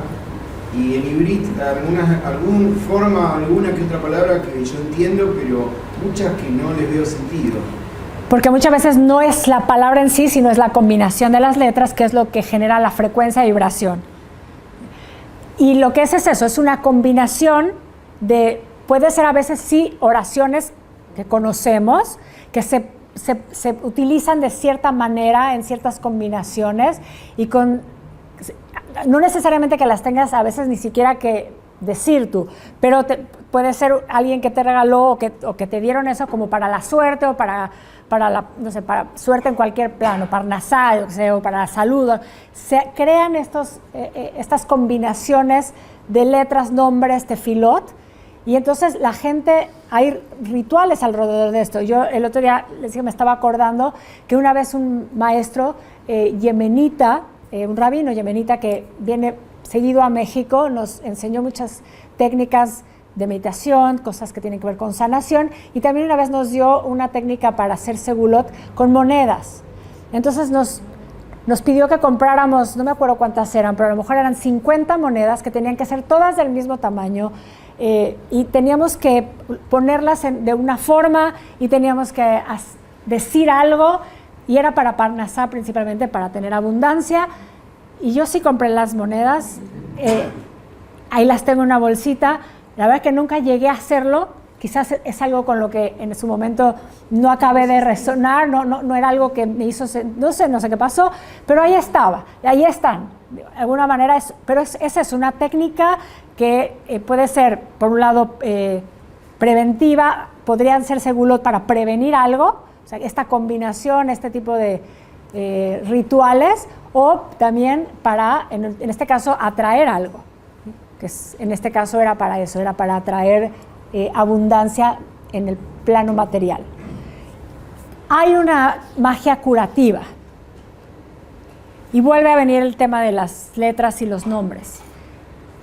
y en hibrit alguna que otra palabra que yo entiendo, pero muchas que no les veo sentido.
Porque muchas veces no es la palabra en sí, sino es la combinación de las letras, que es lo que genera la frecuencia de vibración. Y lo que es eso, es una combinación puede ser a veces sí oraciones que conocemos, que se utilizan de cierta manera en ciertas combinaciones, y no necesariamente que las tengas a veces ni siquiera que decir tú, pero puede ser alguien que te regaló o que te dieron eso como para la suerte, o para para suerte en cualquier plano, parnasal, o para la salud. Se crean estas combinaciones de letras, nombres, tefilot, y entonces la gente, hay rituales alrededor de esto. Yo el otro día les dije, me estaba acordando que una vez un maestro yemenita, un rabino yemenita que viene seguido a México, nos enseñó muchas técnicas de meditación, cosas que tienen que ver con sanación, y también una vez nos dio una técnica para hacer segulot con monedas. Entonces nos pidió que compráramos, no me acuerdo cuántas eran, pero a lo mejor eran 50 monedas que tenían que ser todas del mismo tamaño, y teníamos que ponerlas de una forma, y teníamos que decir algo, y era para Parnasá principalmente, para tener abundancia. Y yo sí compré las monedas, ahí las tengo en una bolsita. La verdad es que nunca llegué a hacerlo, quizás es algo con lo que en su momento no acabé de resonar, no era algo que me hizo, no sé qué pasó, pero ahí están, de alguna manera, esa es una técnica que puede ser, por un lado, preventiva, podrían ser segulot para prevenir algo, o sea, esta combinación, este tipo de rituales, o también para, en este caso, atraer algo, que en este caso era para eso, era para atraer abundancia en el plano material. Hay una magia curativa, y vuelve a venir el tema de las letras y los nombres.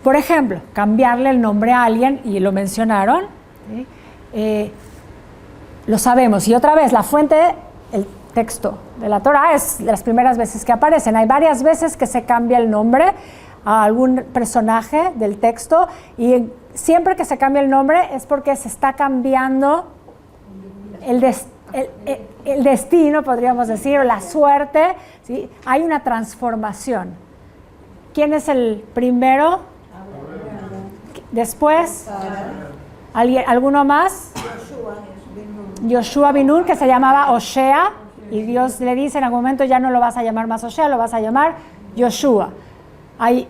Por ejemplo, cambiarle el nombre a alguien, y lo mencionaron, ¿sí? Lo sabemos, y otra vez, la fuente, el texto de la Torah, es de las primeras veces que aparecen. Hay varias veces que se cambia el nombre a algún personaje del texto, y siempre que se cambia el nombre es porque se está cambiando el destino, podríamos decir, o la suerte, ¿sí? Hay una transformación. ¿Quién es el primero? Después, ¿alguno más? Yoshua bin Nun, que se llamaba Oshea, y Dios le dice en algún momento, ya no lo vas a llamar más Oshea, lo vas a llamar Yoshua. Hay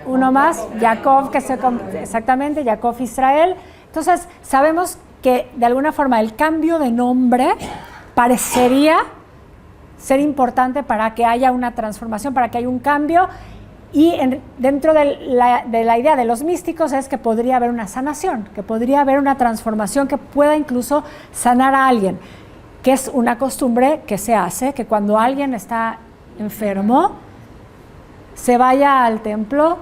uno más, Jacob, exactamente, Jacob Israel. Entonces, sabemos que de alguna forma el cambio de nombre parecería ser importante para que haya una transformación, para que haya un cambio, y dentro de la idea de los místicos es que podría haber una sanación, que podría haber una transformación que pueda incluso sanar a alguien, que es una costumbre que se hace, que cuando alguien está enfermo, se vaya al templo,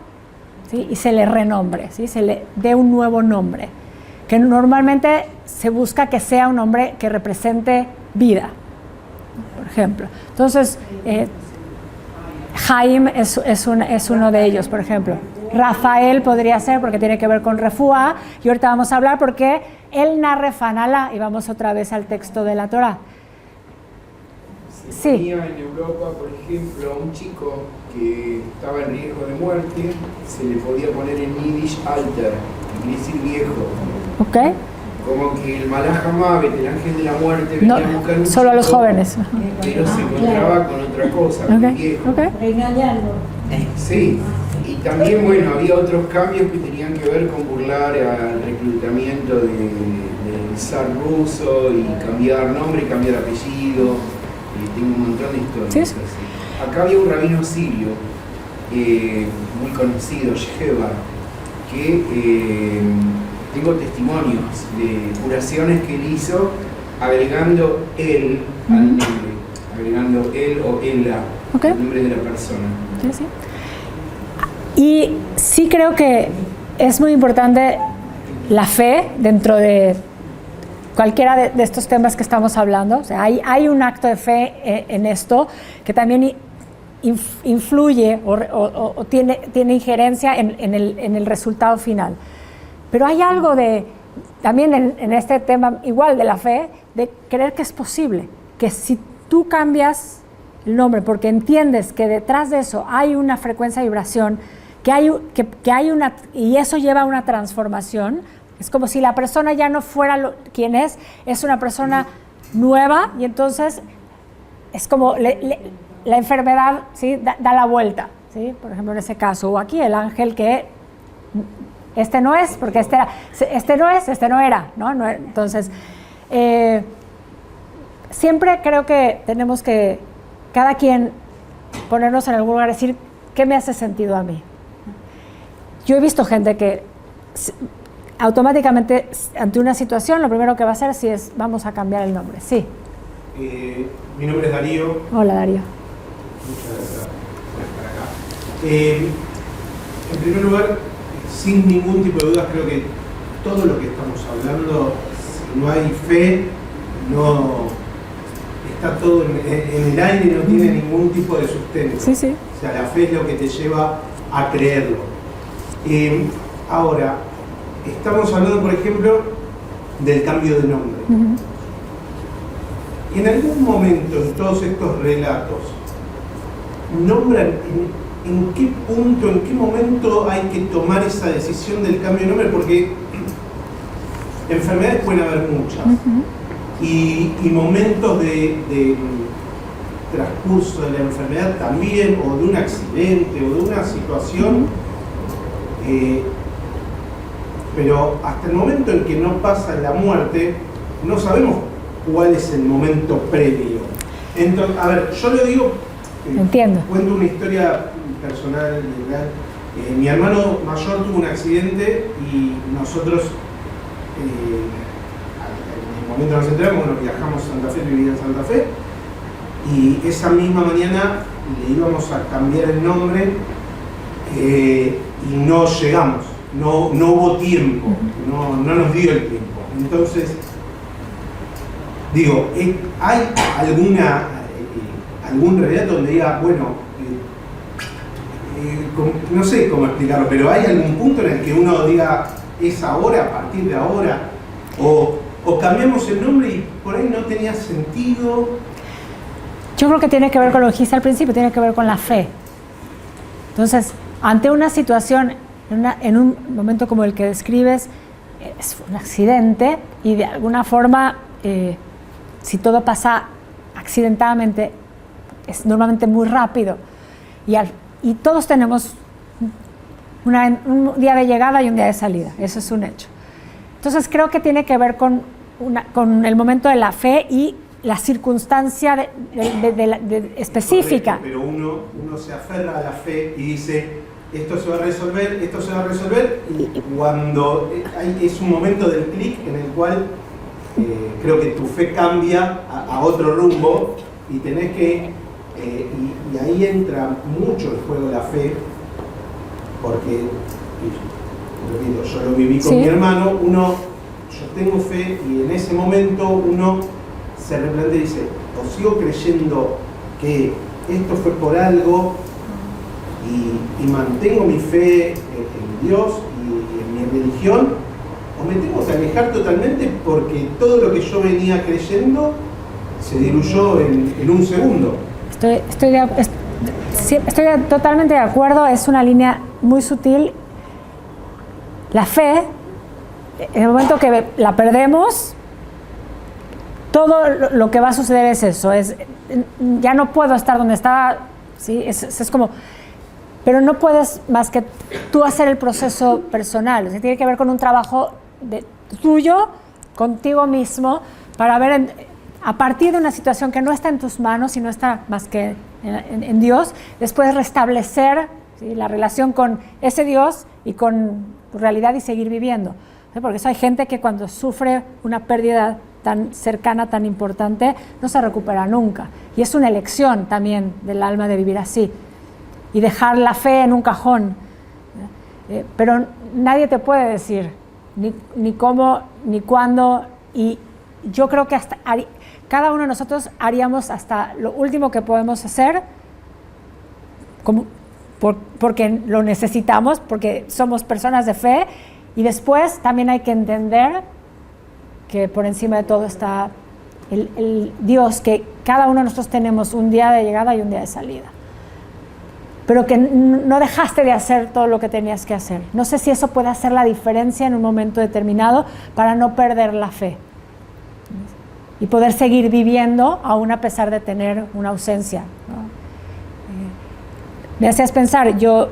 ¿sí? Y se le renombre, ¿sí? Se le dé un nuevo nombre, que normalmente se busca que sea un nombre que represente vida, por ejemplo. Entonces, Jaim es uno de ellos, por ejemplo. Rafael podría ser porque tiene que ver con refuá, y ahorita vamos a hablar porque él narra Fanalá, y vamos otra vez al texto de la Torá.
Se tenía en Europa, por ejemplo, a un chico que estaba en riesgo de muerte, se le podía poner en Yiddish alter, que quiere decir viejo.
Ok.
Como que el Malach Hamovet, el ángel de la muerte, venía a buscar un
solo
chico,
a los jóvenes.
pero se encontraba con otra cosa, con un viejo. Sí, y también, bueno, había otros cambios que tenían que ver con burlar al reclutamiento del zar ruso y cambiar nombre y cambiar apellido. Tengo un montón de historias.
¿Sí?
Así. Acá había un rabino sirio, muy conocido, Shehebar, que tengo testimonios de curaciones que él hizo agregando él al nombre, agregando él o ella al nombre de la persona.
Sí, sí. Y sí creo que es muy importante la fe dentro de cualquiera de estos temas que estamos hablando. O sea, hay un acto de fe en esto que también influye o tiene injerencia en el resultado final. Pero hay algo también en este tema igual de la fe, de creer que es posible, que si tú cambias el nombre porque entiendes que detrás de eso hay una frecuencia de vibración, que hay una, y eso lleva a una transformación. Es como si la persona ya no fuera quien es una persona nueva, y entonces es como la enfermedad, ¿sí? da la vuelta, ¿sí? Por ejemplo, en ese caso, o aquí el ángel que este no es, porque este no era, ¿no? Entonces, siempre creo que tenemos que, cada quien, ponernos en algún lugar y decir, ¿qué me hace sentido a mí? Yo he visto gente que automáticamente ante una situación lo primero que va a hacer es vamos a cambiar el nombre. Sí.
Mi nombre es Darío.
Hola, Darío.
Muchas gracias por estar acá. En primer lugar, sin ningún tipo de dudas, creo que todo lo que estamos hablando, si no hay fe, no está todo en el aire, no tiene ningún tipo de sustento.
Sí, sí.
O sea, la fe es lo que te lleva a creerlo. Ahora, estamos hablando, por ejemplo, del cambio de nombre. En algún momento, en todos estos relatos, nombran en qué punto, en qué momento hay que tomar esa decisión del cambio de nombre, porque enfermedades pueden haber muchas, y momentos de transcurso de la enfermedad también, o de un accidente, o de una situación, pero hasta el momento en que no pasa la muerte, no sabemos cuál es el momento previo. Entonces, a ver, yo le digo,
entiendo.
Cuento una historia personal, real. Mi hermano mayor tuvo un accidente y nosotros, en el momento nos enteramos, bueno, viajamos a Santa Fe, vivía en Santa Fe, y esa misma mañana le íbamos a cambiar el nombre y no llegamos. No hubo tiempo, no nos dio el tiempo. Entonces, digo, ¿hay algún relato donde diga, bueno, no sé cómo explicarlo, pero hay algún punto en el que uno diga, es ahora, a partir de ahora, o cambiamos el nombre y por ahí no tenía sentido?
Yo creo que tiene que ver con lo que dijiste al principio, tiene que ver con la fe. Entonces, ante una situación en un momento como el que describes, es un accidente y de alguna forma, si todo pasa accidentadamente, es normalmente muy rápido y todos tenemos un día de llegada y un día de salida, eso es un hecho. Entonces creo que tiene que ver con el momento de la fe y la circunstancia específica.
Correcto, pero uno se aferra a la fe y dice, esto se va a resolver, y cuando es un momento del clic en el cual creo que tu fe cambia a otro rumbo y tenés que, y ahí entra mucho el juego de la fe, porque, repito, yo lo viví con mi hermano, yo tengo fe y en ese momento uno se replantea y dice, o sigo creyendo que esto fue por algo y mantengo mi fe en Dios y en mi religión, o me tengo que alejar totalmente porque todo lo que yo venía creyendo se diluyó en un segundo.
Estoy totalmente de acuerdo, es una línea muy sutil. La fe, en el momento que la perdemos, todo lo que va a suceder es eso, ya no puedo estar donde estaba, ¿sí? Es como, pero no puedes más que tú hacer el proceso personal, o sea, tiene que ver con un trabajo tuyo, contigo mismo, para ver a partir de una situación que no está en tus manos y no está más que en Dios, después restablecer, ¿sí?, la relación con ese Dios y con tu realidad y seguir viviendo. Porque eso hay gente que cuando sufre una pérdida tan cercana, tan importante, no se recupera nunca. Y es una elección también del alma de vivir así y dejar la fe en un cajón. Pero nadie te puede decir ni cómo, ni cuándo, y yo creo que cada uno de nosotros haríamos hasta lo último que podemos hacer porque lo necesitamos, porque somos personas de fe, y después también hay que entender que por encima de todo está el Dios, que cada uno de nosotros tenemos un día de llegada y un día de salida, pero que no dejaste de hacer todo lo que tenías que hacer. No sé si eso puede hacer la diferencia en un momento determinado para no perder la fe y poder seguir viviendo aún a pesar de tener una ausencia, ¿no? Me hacías pensar, yo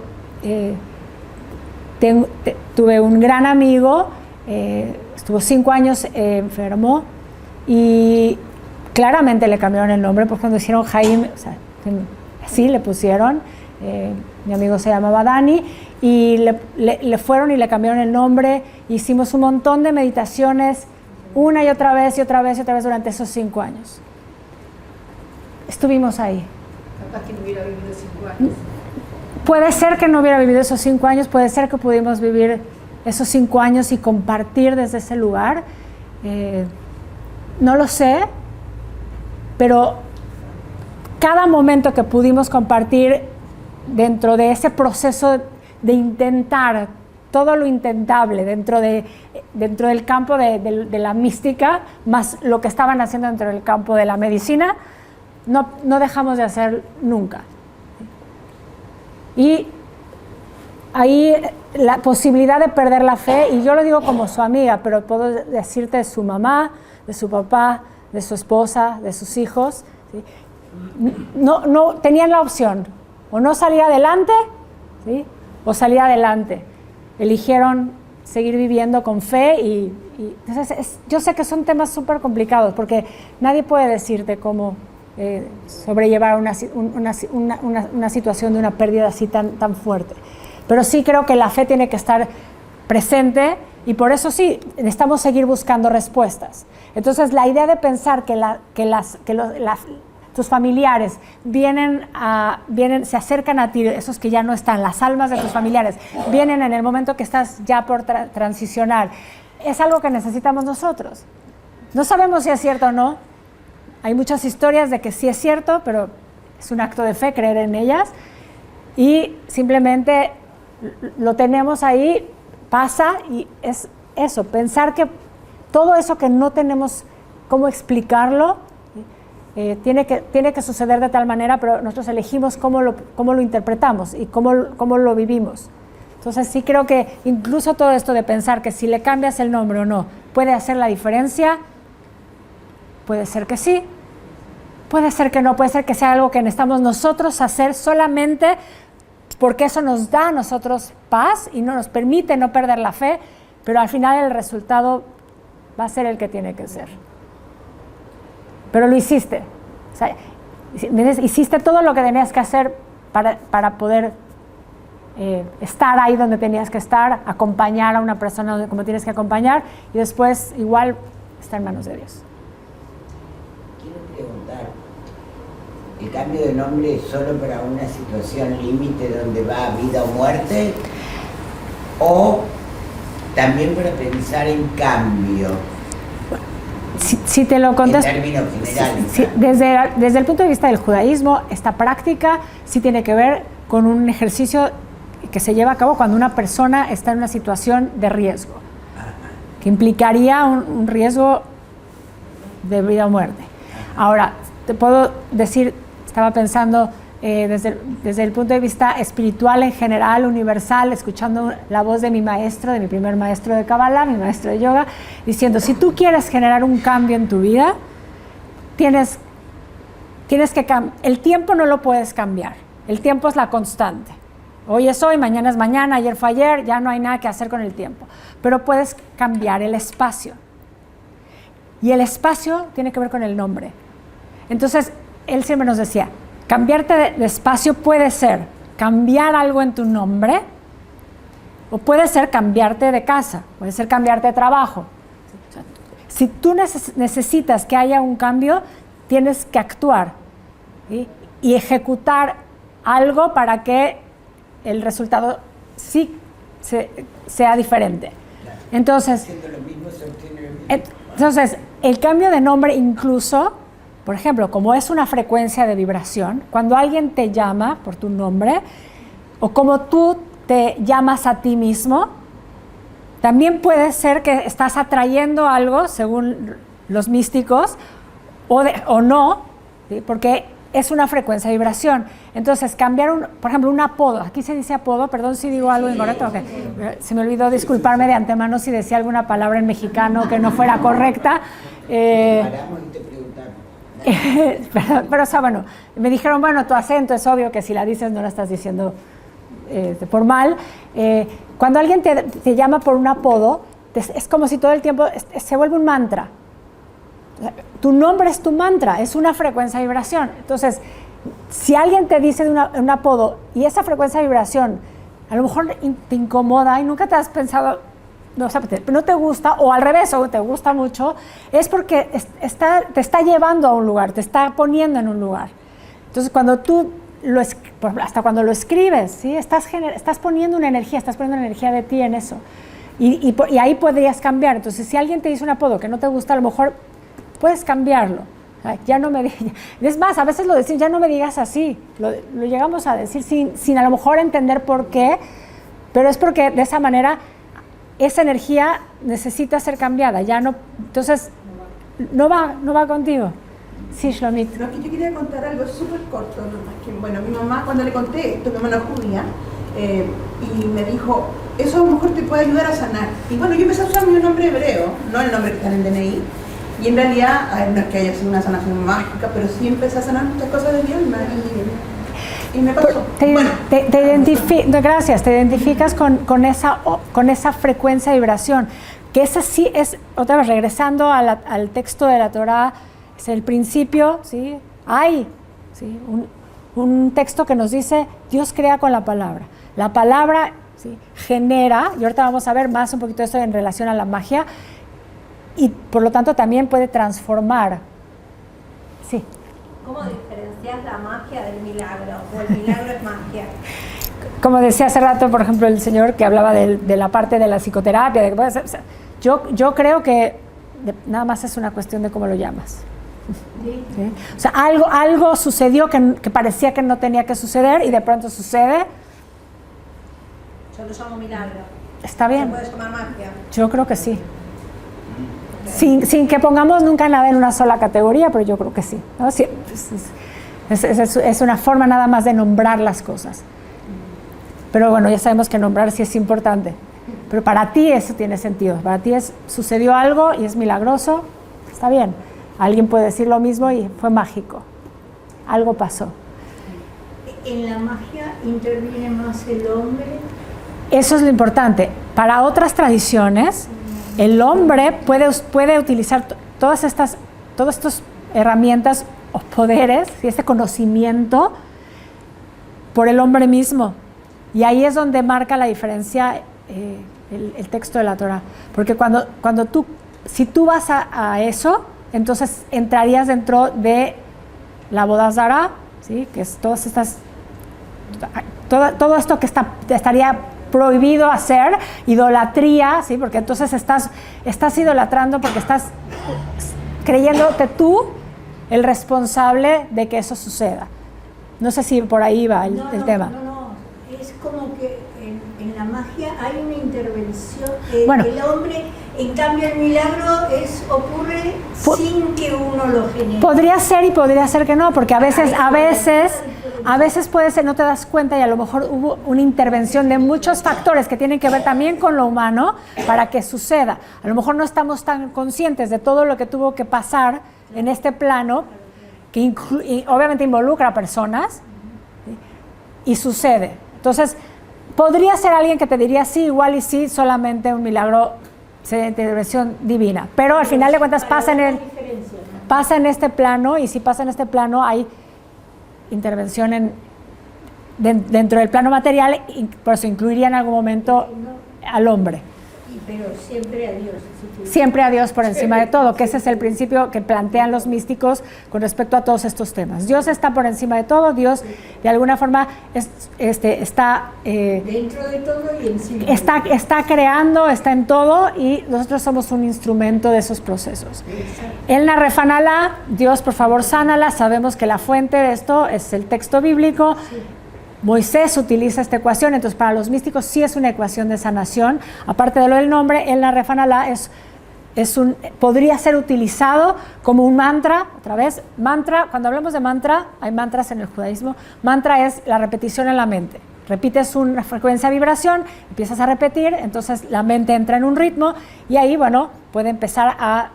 tuve un gran amigo, estuvo 5 años enfermo y claramente le cambiaron el nombre, porque cuando hicieron Jaime, o sea, así le pusieron, mi amigo se llamaba Dani, y le fueron y le cambiaron el nombre. Hicimos un montón de meditaciones una y otra vez y otra vez y otra vez durante esos 5 años. Estuvimos ahí.
Capaz que no hubiera vivido 5 años.
Puede ser que no hubiera vivido esos 5 años, puede ser que pudimos vivir esos 5 años y compartir desde ese lugar. No lo sé, pero cada momento que pudimos compartir dentro de ese proceso de intentar todo lo intentable dentro del campo de la mística, más lo que estaban haciendo dentro del campo de la medicina, no dejamos de hacer nunca. Y ahí la posibilidad de perder la fe, y yo lo digo como su amiga, pero puedo decirte de su mamá, de su papá, de su esposa, de sus hijos, ¿sí? No tenían la opción, o no salir adelante, ¿sí?, o salir adelante. Eligieron seguir viviendo con fe y entonces yo sé que son temas súper complicados porque nadie puede decirte cómo sobrellevar una situación de una pérdida así tan fuerte. Pero sí creo que la fe tiene que estar presente y por eso sí, necesitamos seguir buscando respuestas. Entonces la idea de pensar que tus familiares se acercan a ti, esos que ya no están, las almas de tus familiares, vienen en el momento que estás ya por transicionar, es algo que necesitamos nosotros. No sabemos si es cierto o no. Hay muchas historias de que sí es cierto, pero es un acto de fe creer en ellas. Y simplemente lo tenemos ahí, pasa, y es eso, pensar que todo eso que no tenemos cómo explicarlo, tiene que suceder de tal manera, pero nosotros elegimos cómo lo interpretamos y cómo lo vivimos. Entonces sí creo que incluso todo esto de pensar que si le cambias el nombre o no puede hacer la diferencia, puede ser que sí, puede ser que no, puede ser que sea algo que necesitamos nosotros hacer solamente porque eso nos da a nosotros paz y no nos permite no perder la fe, pero al final el resultado va a ser el que tiene que ser. Pero lo hiciste. O sea, hiciste todo lo que tenías que hacer para poder estar ahí donde tenías que estar, acompañar a una persona como tienes que acompañar y después igual está en manos de Dios.
Quiero preguntar, ¿el cambio de nombre es solo para una situación límite donde va a vida o muerte? ¿O también para pensar en cambio?
Si te lo contesto,
en términos generales.
Sí, desde el punto de vista del judaísmo, esta práctica sí tiene que ver con un ejercicio que se lleva a cabo cuando una persona está en una situación de riesgo, que implicaría un riesgo de vida o muerte. Ahora, te puedo decir, estaba pensando desde el punto de vista espiritual en general, universal, escuchando la voz de mi maestro, de mi primer maestro de Kabbalah, mi maestro de yoga, diciendo, si tú quieres generar un cambio en tu vida, tienes que el tiempo no lo puedes cambiar, el tiempo es la constante. Hoy es hoy, mañana es mañana, ayer fue ayer, ya no hay nada que hacer con el tiempo, pero puedes cambiar el espacio. Y el espacio tiene que ver con el nombre. Entonces, él siempre nos decía, cambiarte de espacio puede ser cambiar algo en tu nombre, o puede ser cambiarte de casa, puede ser cambiarte de trabajo. Si tú necesitas que haya un cambio, tienes que actuar, ¿sí? Y ejecutar algo para que el resultado sí sea diferente. Entonces, el cambio de nombre incluso, por ejemplo, como es una frecuencia de vibración, cuando alguien te llama por tu nombre, o como tú te llamas a ti mismo, también puede ser que estás atrayendo algo, según los místicos, o no, ¿sí? Porque es una frecuencia de vibración. Entonces, cambiar, por ejemplo, un apodo. Aquí se dice apodo, perdón si digo algo incorrecto. Okay. Se me olvidó disculparme de antemano si decía alguna palabra en mexicano que no fuera correcta. Pero o sea, bueno, me dijeron, bueno, tu acento es obvio que si la dices no la estás diciendo por mal. Cuando alguien te llama por un apodo, es como si todo el tiempo se vuelve un mantra. Tu nombre es tu mantra, es una frecuencia de vibración. Entonces, si alguien te dice un apodo y esa frecuencia de vibración a lo mejor te incomoda y nunca te has pensado, no te gusta, o al revés, o te gusta mucho, es porque te está llevando a un lugar, te está poniendo en un lugar. Entonces, cuando tú, hasta cuando lo escribes, ¿sí? Estás poniendo una energía, estás poniendo una energía de ti en eso. Y ahí podrías cambiar. Entonces, si alguien te dice un apodo que no te gusta, a lo mejor puedes cambiarlo. Ya no me digas. Es más, a veces lo decimos, ya no me digas así. Lo llegamos a decir sin a lo mejor entender por qué, pero es porque de esa manera esa energía necesita ser cambiada. Ya no, entonces no va contigo. Sí, Shlomit.
No, que yo quería contar algo súper corto. Bueno, mi mamá, cuando le conté esto, mi mamá es judía, y me dijo, eso a lo mejor te puede ayudar a sanar. Y bueno, yo empecé a usar mi nombre hebreo, no el nombre que está en el DNI. Y en realidad, no es que haya sido una sanación mágica, pero sí empecé a sanar muchas cosas de mi alma y me pasó.
Gracias, te identificas con esa frecuencia de vibración, que esa sí es, otra vez regresando al texto de la Torá, es el principio, ¿sí? Hay, ¿sí? un texto que nos dice, Dios crea con la palabra. La palabra, ¿sí? Genera, y ahorita vamos a ver más un poquito de esto en relación a la magia, y por lo tanto también puede transformar. Sí.
¿Cómo diferencias la magia del milagro? ¿O el milagro es magia?
Como decía hace rato, por ejemplo, el señor que hablaba de la parte de la psicoterapia, yo creo que nada más es una cuestión de cómo lo llamas.
¿Sí?
¿Sí? O sea, algo sucedió que parecía que no tenía que suceder y de pronto sucede.
Yo lo llamo milagro.
Está bien.
¿Se puede llamar magia?
Yo creo que sí. Sin que pongamos nunca nada en una sola categoría, pero yo creo que sí, ¿no? Sí, es una forma nada más de nombrar las cosas. Pero bueno, ya sabemos que nombrar sí es importante. Pero para ti eso tiene sentido. Para ti sucedió algo y es milagroso. Está bien. Alguien puede decir lo mismo y fue mágico. Algo pasó.
¿En la magia interviene más el hombre?
Eso es lo importante. Para otras tradiciones, el hombre puede utilizar todas estas herramientas o poderes y este conocimiento por el hombre mismo. Y ahí es donde marca la diferencia el texto de la Torah. Porque si tú vas a eso, entonces entrarías dentro de la boda zara, ¿sí? Que es todo esto que estaría prohibido hacer, idolatría, ¿sí? Porque entonces estás idolatrando porque estás creyéndote tú el responsable de que eso suceda. No sé si por ahí va el tema.
No, es como que en la magia hay una intervención.
Bueno,
el hombre, en cambio el milagro ocurre sin que uno lo genere.
Podría ser y podría ser que no, porque a veces puede ser, no te das cuenta y a lo mejor hubo una intervención de muchos factores que tienen que ver también con lo humano para que suceda. A lo mejor no estamos tan conscientes de todo lo que tuvo que pasar en este plano, que obviamente involucra a personas, ¿sí? Y sucede. Entonces, podría ser alguien que te diría sí, igual y sí, solamente un milagro de intervención divina. Pero al final de cuentas pasa en este plano, y si pasa en este plano hay intervención dentro del plano material, y por eso incluiría en algún momento al hombre.
Pero siempre a Dios.
Siempre a Dios por encima de todo, que ese es el principio que plantean los místicos con respecto a todos estos temas. Dios está por encima de todo, Dios de alguna forma está
dentro de todo y encima.
Está creando, está en todo, y nosotros somos un instrumento de esos procesos. El Narrefanalá, Dios por favor sánala, sabemos que la fuente de esto es el texto bíblico. Sí. Moisés utiliza esta ecuación, entonces para los místicos sí es una ecuación de sanación. Aparte de lo del nombre, el Narrefanalá podría ser utilizado como un mantra. Otra vez, mantra, cuando hablamos de mantra, hay mantras en el judaísmo. Mantra es la repetición en la mente. Repites una frecuencia de vibración, empiezas a repetir, entonces la mente entra en un ritmo y ahí, bueno, puede empezar a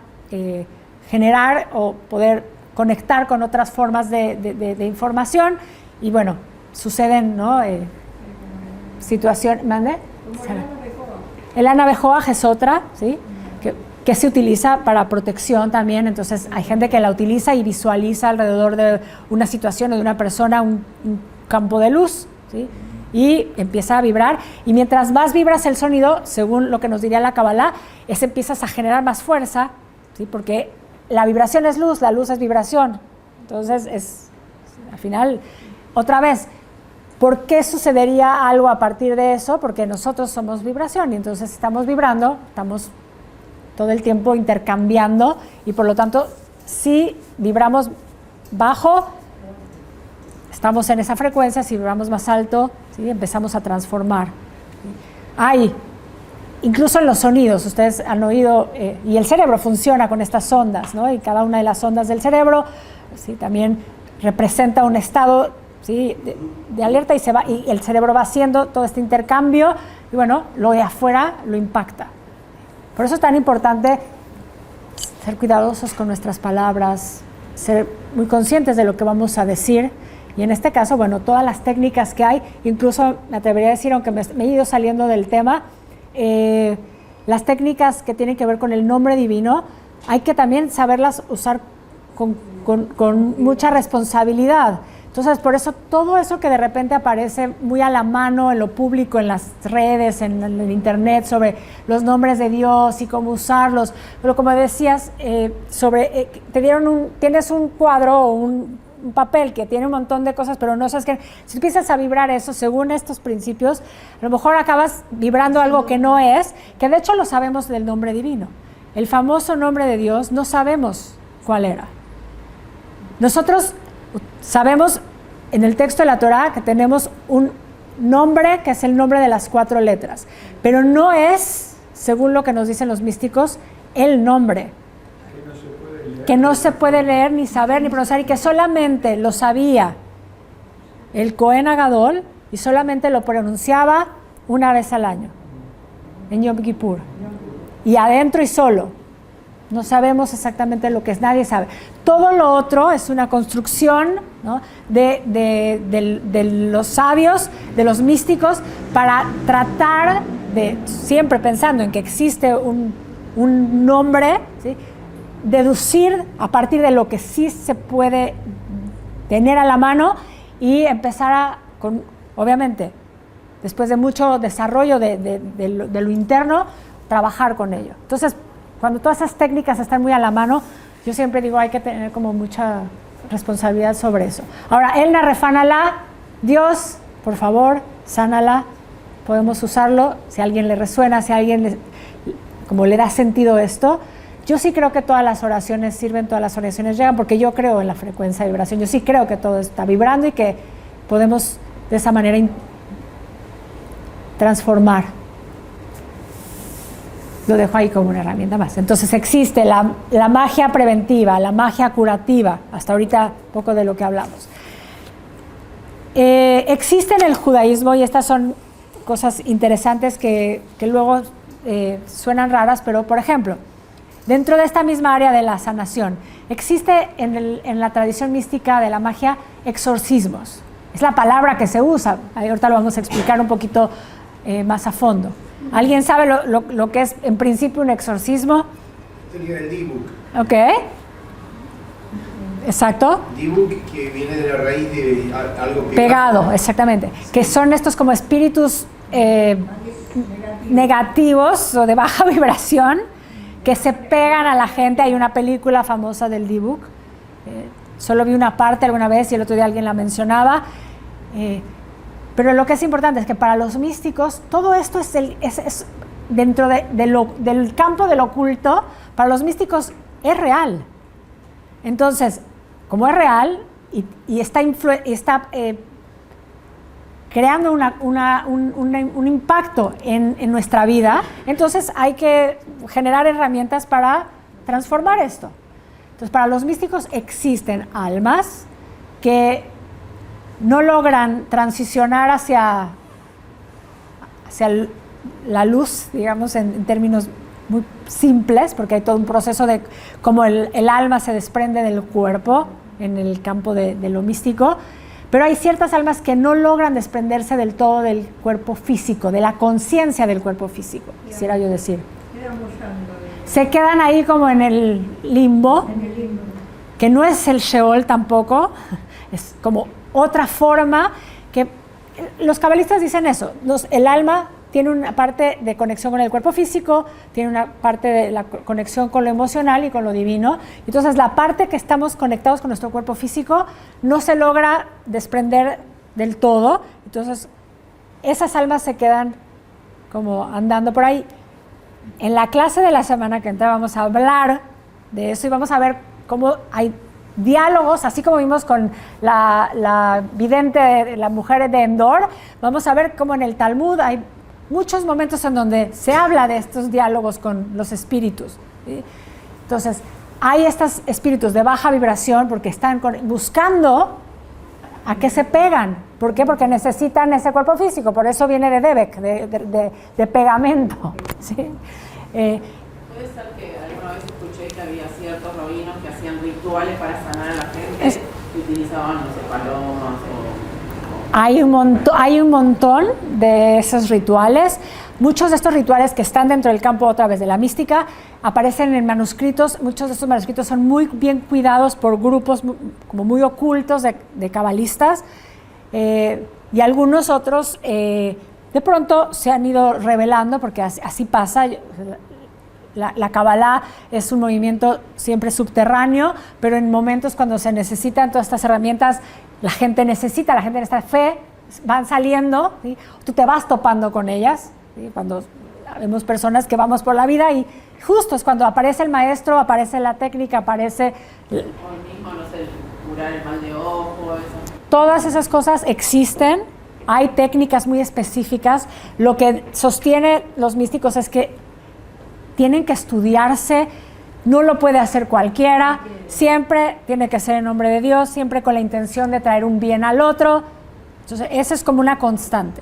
generar o poder conectar con otras formas de información y, bueno, suceden, ¿no? Situaciones. ¿Mande? El Anabejoaj es otra, ¿sí? Que se utiliza para protección también. Entonces hay gente que la utiliza y visualiza alrededor de una situación o de una persona un campo de luz, ¿sí? Y empieza a vibrar. Y mientras más vibras el sonido, según lo que nos diría la Kabbalah, empiezas a generar más fuerza, ¿sí? Porque la vibración es luz, la luz es vibración. Entonces al final, otra vez, ¿por qué sucedería algo a partir de eso? Porque nosotros somos vibración y entonces estamos vibrando, estamos todo el tiempo intercambiando y por lo tanto, si vibramos bajo, estamos en esa frecuencia, si vibramos más alto, ¿sí? Empezamos a transformar. Incluso en los sonidos, ustedes han oído, y el cerebro funciona con estas ondas, ¿no? Y cada una de las ondas del cerebro, ¿sí? También representa un estado, ¿sí? de alerta y el cerebro va haciendo todo este intercambio y bueno, lo de afuera lo impacta. Por eso es tan importante ser cuidadosos con nuestras palabras, ser muy conscientes de lo que vamos a decir y en este caso, bueno, todas las técnicas que hay, incluso me atrevería a decir, aunque me he ido saliendo del tema, las técnicas que tienen que ver con el nombre divino, hay que también saberlas usar con mucha responsabilidad. Entonces, por eso todo eso que de repente aparece muy a la mano en lo público, en las redes, en el internet, sobre los nombres de Dios y cómo usarlos, pero como decías, tienes un cuadro o un papel que tiene un montón de cosas, pero no sabes qué. Si empiezas a vibrar eso según estos principios, a lo mejor acabas vibrando algo que no es, que de hecho lo sabemos del nombre divino. El famoso nombre de Dios no sabemos cuál era. Nosotros sabemos en el texto de la Torah que tenemos un nombre que es el nombre de las 4 letras, pero no es, según lo que nos dicen los místicos, el nombre. Que no se puede leer, ni saber, ni pronunciar, y que solamente lo sabía el Cohen Agadol y solamente lo pronunciaba una vez al año, en Yom Kippur, y adentro y solo. No sabemos exactamente lo que es, nadie sabe. Todo lo otro es una construcción, ¿no?, de los sabios, de los místicos, para tratar de, siempre pensando en que existe un nombre, ¿sí?, deducir a partir de lo que sí se puede tener a la mano y empezar obviamente, después de mucho desarrollo de lo interno, trabajar con ello. Entonces, cuando todas esas técnicas están muy a la mano, yo siempre digo, hay que tener como mucha responsabilidad sobre eso. Ahora, Elna Refánala, Dios, por favor, sánala, podemos usarlo, si a alguien le resuena, si a alguien como le da sentido esto. Yo sí creo que todas las oraciones sirven, todas las oraciones llegan, porque yo creo en la frecuencia de vibración, yo sí creo que todo está vibrando y que podemos de esa manera transformar. Lo dejo ahí como una herramienta más. Entonces existe la magia preventiva, la magia curativa, hasta ahorita poco de lo que hablamos. Existe en el judaísmo, y estas son cosas interesantes que luego suenan raras, pero por ejemplo, dentro de esta misma área de la sanación, existe en la tradición mística de la magia exorcismos. Es la palabra que se usa, ahorita lo vamos a explicar un poquito más a fondo. ¿Alguien sabe lo que es en principio un exorcismo?
Sería el Dibuk.
Ok. Exacto.
Dibuk, que viene de la raíz de algo
pegado, exactamente. Sí. Que son estos como espíritus negativos o de baja vibración que se pegan a la gente. Hay una película famosa del Dibuk. Solo vi una parte alguna vez y el otro día alguien la mencionaba. Pero lo que es importante es que para los místicos todo esto es dentro del campo del oculto. Para los místicos es real. Entonces, como es real y está creando un impacto en nuestra vida, entonces hay que generar herramientas para transformar esto. Entonces, para los místicos existen almas que no logran transicionar hacia la luz, digamos, en términos muy simples, porque hay todo un proceso de cómo el alma se desprende del cuerpo en el campo de lo místico, pero hay ciertas almas que no logran desprenderse del todo del cuerpo físico, de la conciencia del cuerpo físico, quisiera yo decir. Se quedan ahí como en el limbo, que no es el Sheol tampoco, es como otra forma que los cabalistas dicen eso. El alma tiene una parte de conexión con el cuerpo físico, tiene una parte de la conexión con lo emocional y con lo divino. Entonces, la parte que estamos conectados con nuestro cuerpo físico no se logra desprender del todo. Entonces, esas almas se quedan como andando por ahí. En la clase de la semana que entra vamos a hablar de eso y vamos a ver cómo hay diálogos, así como vimos con la vidente, la mujer de Endor. Vamos a ver cómo en el Talmud hay muchos momentos en donde se habla de estos diálogos con los espíritus, ¿sí? Entonces, hay estos espíritus de baja vibración porque están buscando a qué se pegan. ¿Por qué? Porque necesitan ese cuerpo físico. Por eso viene de Debek, de pegamento, ¿sí?
Puede ser que alguna vez escuché que había ciertos rabinos que hacían rituales para sanar a la gente, que utilizaban, no sé, palomas o...
Hay un montón de esos rituales. Muchos de estos rituales que están dentro del campo otra vez de la mística aparecen en manuscritos. Muchos de estos manuscritos son muy bien cuidados por grupos como muy ocultos de cabalistas, y algunos otros de pronto se han ido revelando porque así pasa. La Kabbalah es un movimiento siempre subterráneo, pero en momentos cuando se necesitan todas estas herramientas, la gente necesita esta fe, van saliendo, ¿sí? Tú te vas topando con ellas, ¿sí? Cuando vemos personas que vamos por la vida y justo es cuando aparece el maestro, aparece la técnica, aparece...
O el mismo, no sé, curar el mal de ojo, eso.
Todas esas cosas existen, hay técnicas muy específicas. Lo que sostiene los místicos es que tienen que estudiarse, no lo puede hacer cualquiera, siempre tiene que ser en nombre de Dios, siempre con la intención de traer un bien al otro, Entonces, esa es como una constante.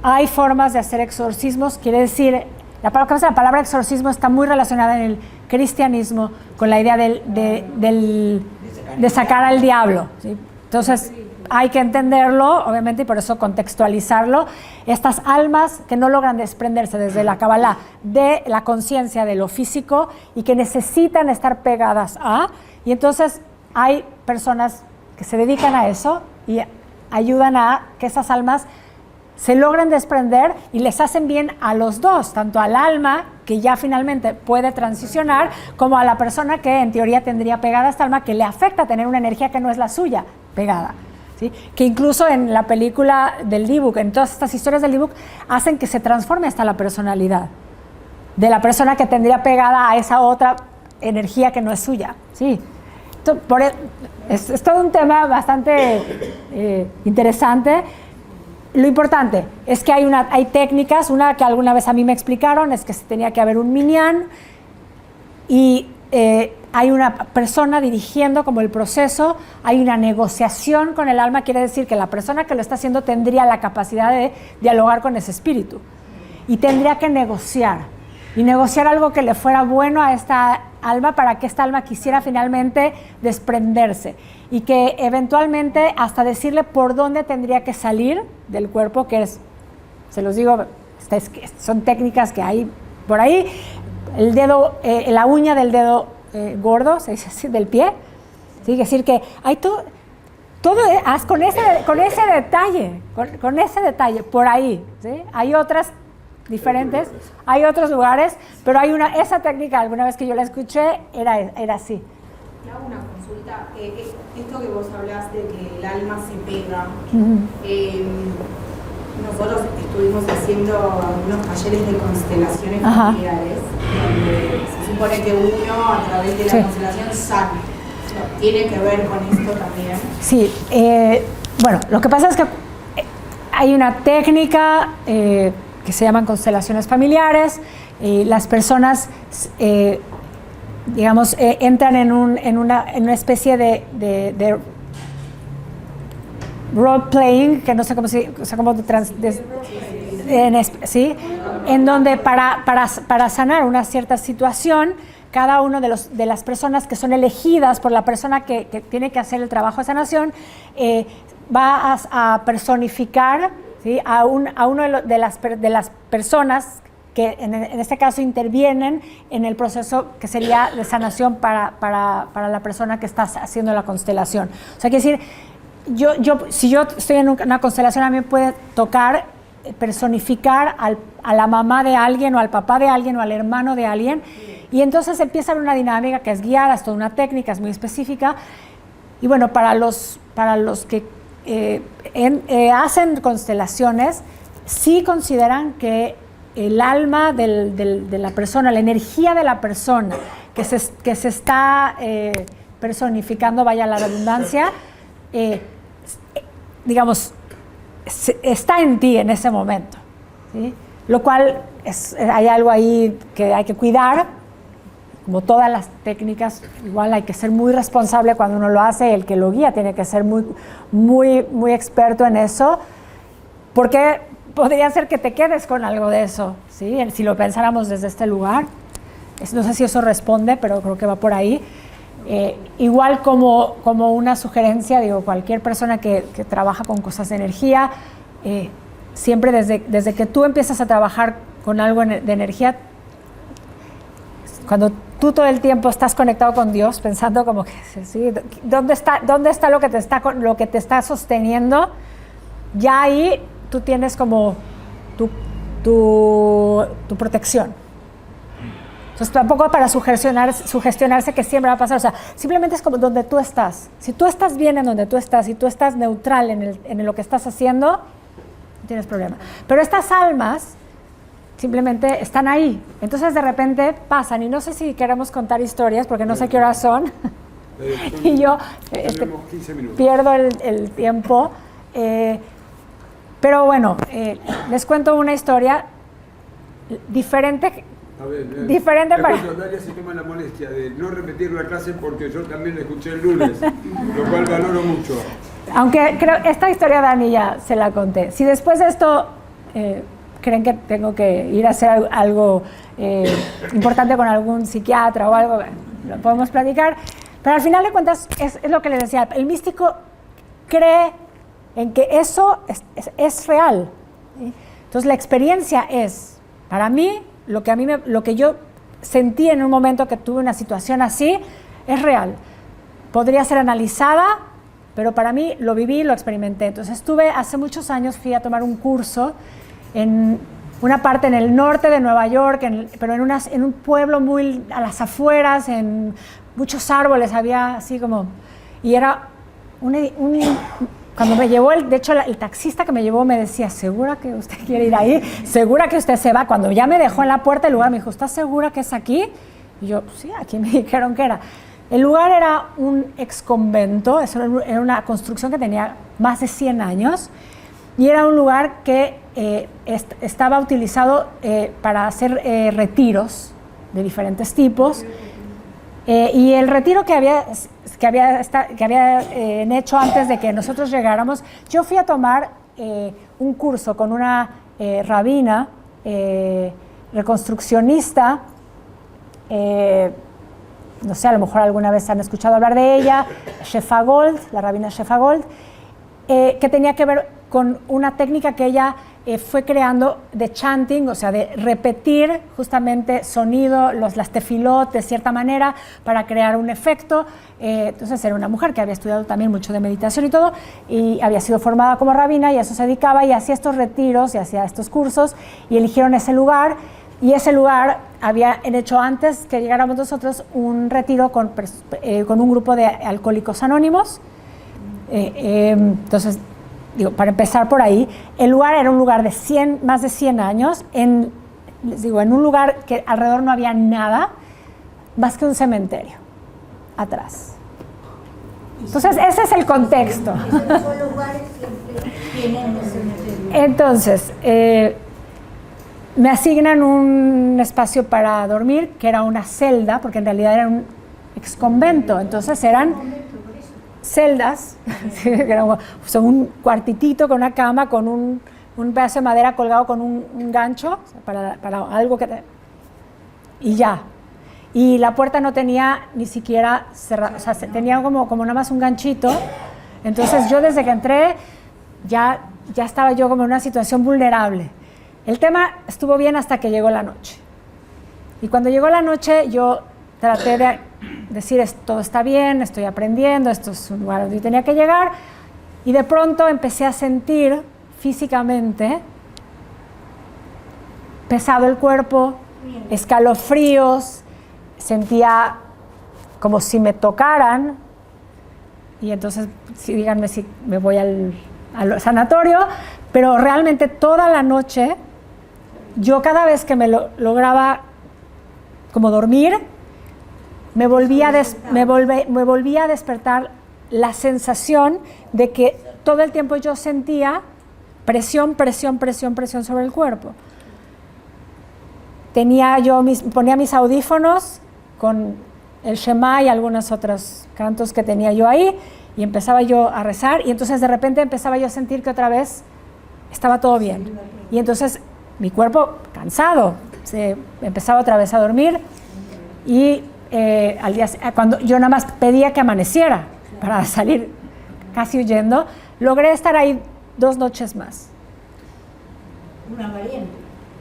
Hay formas de hacer exorcismos, quiere decir, la palabra exorcismo está muy relacionada en el cristianismo con la idea de sacar al diablo, ¿sí? Entonces, hay que entenderlo, obviamente, y por eso contextualizarlo. Estas almas que no logran desprenderse desde la Kabbalah de la conciencia de lo físico y que necesitan estar pegadas a, y entonces hay personas que se dedican a eso y ayudan a que esas almas se logren desprender y les hacen bien a los dos, tanto al alma, que ya finalmente puede transicionar, como a la persona que en teoría tendría pegada esta alma, que le afecta tener una energía que no es la suya pegada, ¿sí? Que incluso en la película del D-Book, en todas estas historias del D-Book, hacen que se transforme hasta la personalidad de la persona que tendría pegada a esa otra energía que no es suya, ¿sí? Es todo un tema bastante interesante. Lo importante es que hay técnicas, una que alguna vez a mí me explicaron es que se tenía que haber un minyan y hay una persona dirigiendo como el proceso, hay una negociación con el alma, quiere decir que la persona que lo está haciendo tendría la capacidad de dialogar con ese espíritu y tendría que negociar algo que le fuera bueno a esta alma para que esta alma quisiera finalmente desprenderse y que eventualmente hasta decirle por dónde tendría que salir del cuerpo, que es, se los digo, son técnicas que hay por ahí, el dedo, la uña del dedo gordo, se dice así, del pie, ¿sí? Es decir que hay todo con ese detalle por ahí, ¿sí? Hay otras diferentes, hay otros lugares, pero hay esa técnica, alguna vez que yo la escuché, era así.
Te hago una consulta. Esto que vos hablas de que el alma se pega, nosotros estuvimos haciendo algunos talleres de constelaciones familiares, donde se supone que uno a través de la constelación sana. ¿Tiene que ver con esto también?
Sí, bueno, lo que pasa es que hay una técnica que se llaman constelaciones familiares, las personas, digamos, entran en una especie de role playing, que no sé cómo ¿sí? En donde para sanar una cierta situación, cada uno de las personas que son elegidas por la persona que tiene que hacer el trabajo de sanación va a personificar, ¿sí? a uno de las personas que en este caso intervienen en el proceso que sería de sanación para la persona que está haciendo la constelación. O sea, quiere decir, si yo estoy en una constelación, a mí me puede tocar personificar a la mamá de alguien o al papá de alguien o al hermano de alguien, y entonces empieza a haber una dinámica que es guiada, es toda una técnica, es muy específica. Y bueno, para los que hacen constelaciones, sí consideran que el alma de la persona, la energía de la persona que se está personificando, vaya la redundancia, digamos, está en ti en ese momento, ¿sí? Lo cual hay algo ahí que hay que cuidar. Como todas las técnicas, igual hay que ser muy responsable cuando uno lo hace, el que lo guía tiene que ser muy, muy, muy experto en eso, porque podría ser que te quedes con algo de eso, ¿sí? Si lo pensáramos desde este lugar. No sé si eso responde, pero creo que va por ahí. Igual como una sugerencia, digo, cualquier persona que trabaja con cosas de energía, siempre desde que tú empiezas a trabajar con algo de energía, cuando tú todo el tiempo estás conectado con Dios, pensando como que, ¿sí? ¿Dónde está lo que te está sosteniendo? Ya ahí tú tienes como tu protección. Entonces tampoco para sugestionarse que siempre va a pasar, o sea, simplemente es como donde tú estás. Si tú estás bien en donde tú estás, si tú estás neutral en lo que estás haciendo, no tienes problema. Pero estas almas simplemente están ahí. Entonces de repente pasan, y no sé si queremos contar historias, porque no sé qué horas son, y yo pierdo el tiempo. Pero bueno, les cuento una historia diferente. Diferente para...
Dalia se toma la molestia de no repetir la clase porque yo también la escuché el lunes, lo cual valoro mucho.
Aunque creo, esta historia Dani ya se la conté. Si después de esto creen que tengo que ir a hacer algo importante con algún psiquiatra o algo, lo podemos platicar. Pero al final de cuentas es lo que les decía, el místico cree en que eso es real, ¿sí? Entonces la experiencia es, para mí, lo que yo sentí en un momento que tuve una situación así, es real. Podría ser analizada, pero para mí lo viví, lo experimenté. Entonces hace muchos años fui a tomar un curso en una parte en el norte de Nueva York, pero en un pueblo muy a las afueras, en muchos árboles, había así como... Y era cuando me llevó, de hecho el taxista que me llevó me decía, ¿segura que usted quiere ir ahí? ¿Segura que usted se va? Cuando ya me dejó en la puerta del lugar, me dijo, ¿estás segura que es aquí? Y yo, sí, aquí me dijeron que era. El lugar era un ex convento, era una construcción que tenía más de 100 años y era un lugar que estaba utilizado para hacer retiros de diferentes tipos. Y el retiro que había hecho antes de que nosotros llegáramos, yo fui a tomar un curso con una rabina reconstruccionista, no sé, a lo mejor alguna vez han escuchado hablar de ella, Shefa Gold, la rabina Shefa Gold, que tenía que ver con una técnica que ella fue creando de chanting, o sea, de repetir justamente sonido, las tefilot de cierta manera para crear un efecto. Entonces era una mujer que había estudiado también mucho de meditación y todo, y había sido formada como rabina y a eso se dedicaba y hacía estos retiros y hacía estos cursos y eligieron ese lugar. Y ese lugar había hecho antes que llegáramos nosotros un retiro con un grupo de alcohólicos anónimos. Entonces, digo, para empezar por ahí, el lugar era un lugar de más de 100 años, en un lugar que alrededor no había nada más que un cementerio atrás. Entonces, ese es el contexto. Entonces, me asignan un espacio para dormir, que era una celda, porque en realidad era un exconvento, entonces eran celdas, un cuartitito con una cama, con un pedazo de madera colgado con un gancho, para algo y ya. Y la puerta no tenía ni siquiera cerrada, o sea, tenía como nada más un ganchito. Entonces yo desde que entré ya estaba yo como en una situación vulnerable. El tema estuvo bien hasta que llegó la noche. Y cuando llegó la noche yo traté de decir, todo está bien, estoy aprendiendo, esto es un lugar donde tenía que llegar. Y de pronto empecé a sentir físicamente pesado el cuerpo, escalofríos, sentía como si me tocaran. Y entonces, díganme si me voy al sanatorio, pero realmente toda la noche, yo cada vez que me lograba como dormir, me volvía a despertar la sensación de que todo el tiempo yo sentía presión sobre el cuerpo. Ponía mis audífonos con el Shema y algunos otros cantos que tenía yo ahí y empezaba yo a rezar y entonces de repente empezaba yo a sentir que otra vez estaba todo bien. Y entonces mi cuerpo cansado, se empezaba otra vez a dormir y al día, cuando yo nada más pedía que amaneciera para salir casi huyendo, logré estar ahí 2 noches más.
Una valiente.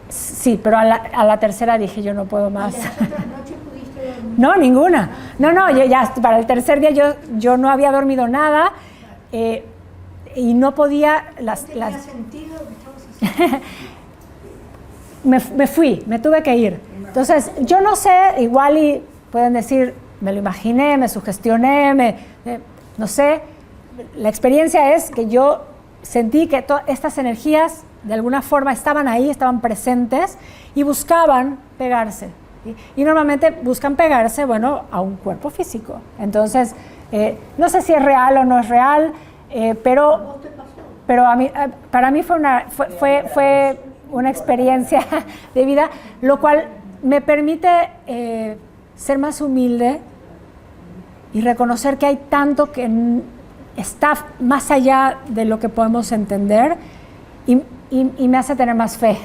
Sí, pero a la tercera dije yo no puedo más.
¿Y las otras noches pudiste dormir?
No, ninguna. No, yo ya para el tercer día yo no había dormido nada y no podía
¿No tenía sentido lo que estabas haciendo?
Me fui, me tuve que ir. Entonces, yo no sé, igual y pueden decir, me lo imaginé, me sugestioné, no sé. La experiencia es que yo sentí que estas energías de alguna forma estaban ahí, estaban presentes y buscaban pegarse. ¿Sí? Y normalmente buscan pegarse, bueno, a un cuerpo físico. Entonces, no sé si es real o no es real, pero para mí fue una experiencia de vida, lo cual me permite ser más humilde y reconocer que hay tanto que está más allá de lo que podemos entender y me hace tener más fe.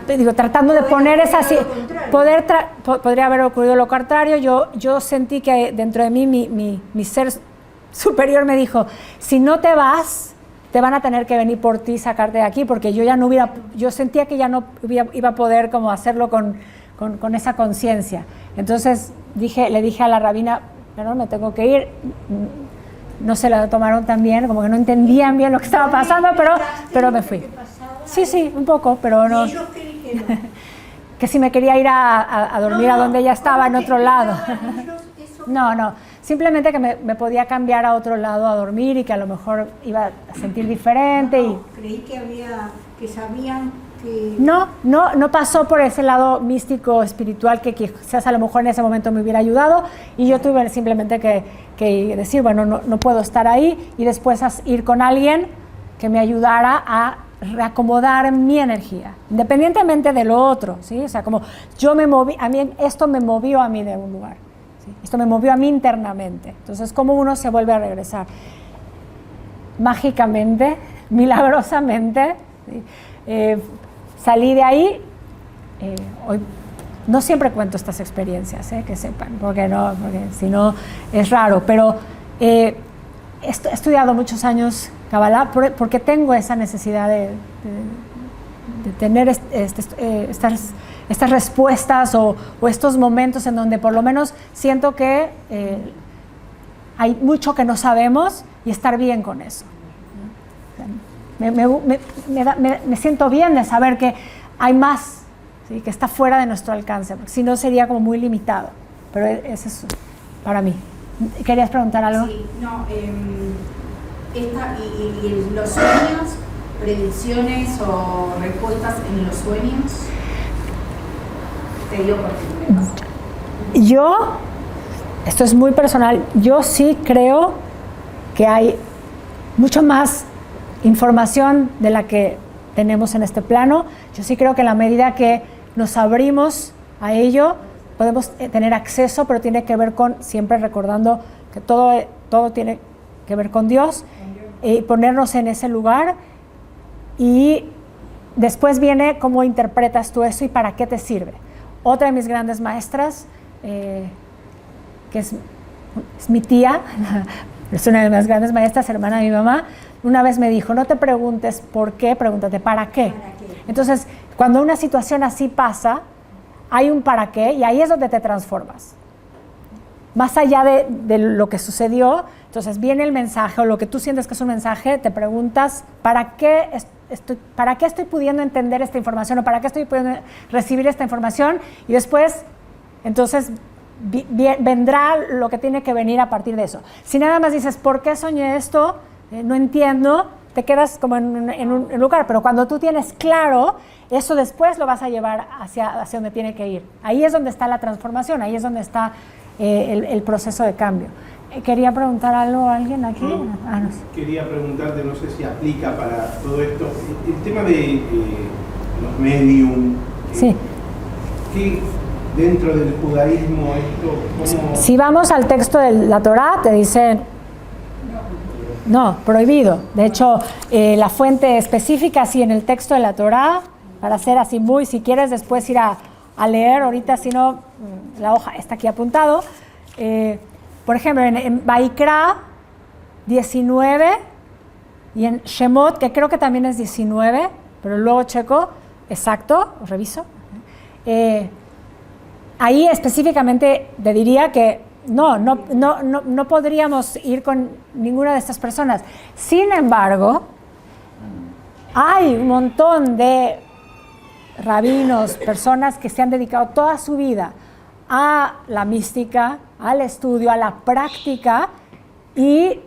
Digo, tratando de poner esa... Podría haber ocurrido lo contrario. Yo sentí que dentro de mí mi ser superior me dijo, si no te vas, te van a tener que venir por ti y sacarte de aquí, porque yo sentía que ya no iba a poder como hacerlo con esa conciencia. Entonces le dije a la rabina, pero me tengo que ir. No se la tomaron tan bien, como que no entendían bien lo que estaba pasando, pero me fui. Sí, un poco, pero no. Que si me quería ir a dormir a donde ella estaba, en otro lado. No, simplemente que me podía cambiar a otro lado a dormir y que a lo mejor iba a sentir diferente.
Creí que sabían que...
No pasó por ese lado místico, espiritual, que quizás a lo mejor en ese momento me hubiera ayudado, y yo tuve simplemente que decir, bueno, no puedo estar ahí, y después ir con alguien que me ayudara a reacomodar mi energía, independientemente de lo otro, ¿sí? O sea, como yo me moví, esto me movió a mí de un lugar, ¿sí? Esto me movió a mí internamente. Entonces, ¿cómo uno se vuelve a regresar? Mágicamente, milagrosamente, ¿sí? Salí de ahí. Hoy no siempre cuento estas experiencias, que sepan, porque si no es raro, pero he estudiado muchos años Kabbalah porque tengo esa necesidad de tener estas respuestas o estos momentos en donde por lo menos siento que hay mucho que no sabemos y estar bien con eso. Me siento bien de saber que hay más, ¿sí? Que está fuera de nuestro alcance, porque si no sería como muy limitado, pero eso es para mí. ¿Querías preguntar algo?
Sí, y los sueños, predicciones o respuestas en los sueños, te digo por qué me pasa. Esto es muy personal, yo sí creo que hay mucho más información de la que tenemos en este plano. Yo sí creo que en la medida que nos abrimos a ello, podemos tener acceso, pero tiene que ver con, siempre recordando que todo tiene que ver con Dios, y ponernos en ese lugar, y después viene cómo interpretas tú eso y para qué te sirve. Otra de mis grandes maestras, que es mi tía, es una de mis grandes maestras, hermana de mi mamá, una vez me dijo, no te preguntes por qué, pregúntate para qué. Entonces, cuando una situación así pasa, hay un para qué, y ahí es donde te transformas. Más allá de lo que sucedió, entonces viene el mensaje, o lo que tú sientes que es un mensaje, te preguntas, ¿para qué estoy pudiendo entender esta información? ¿O para qué estoy pudiendo recibir esta información? Y después, entonces, vendrá lo que tiene que venir a partir de eso. Si nada más dices, ¿por qué soñé esto? No entiendo, te quedas como en un lugar, pero cuando tú tienes claro, eso después lo vas a llevar hacia donde tiene que ir. Ahí es donde está la transformación, ahí es donde está el proceso de cambio. ¿Quería preguntar algo a alguien aquí?
No. Quería preguntarte, no sé si aplica para todo esto, el tema de los medium.
Sí.
¿Qué dentro del judaísmo esto? ¿Cómo?
Si vamos al texto de la Torá, te dice no, prohibido. De hecho, la fuente específica, sí, en el texto de la Torá, para hacer así si quieres después ir a leer, ahorita si no, la hoja está aquí apuntado. Por ejemplo, en Vaikra 19 y en Shemot, que creo que también es 19, pero luego checo, exacto, reviso. Ahí específicamente te diría que no podríamos ir con ninguna de estas personas. Sin embargo, hay un montón de rabinos, personas que se han dedicado toda su vida a la mística, al estudio, a la práctica, y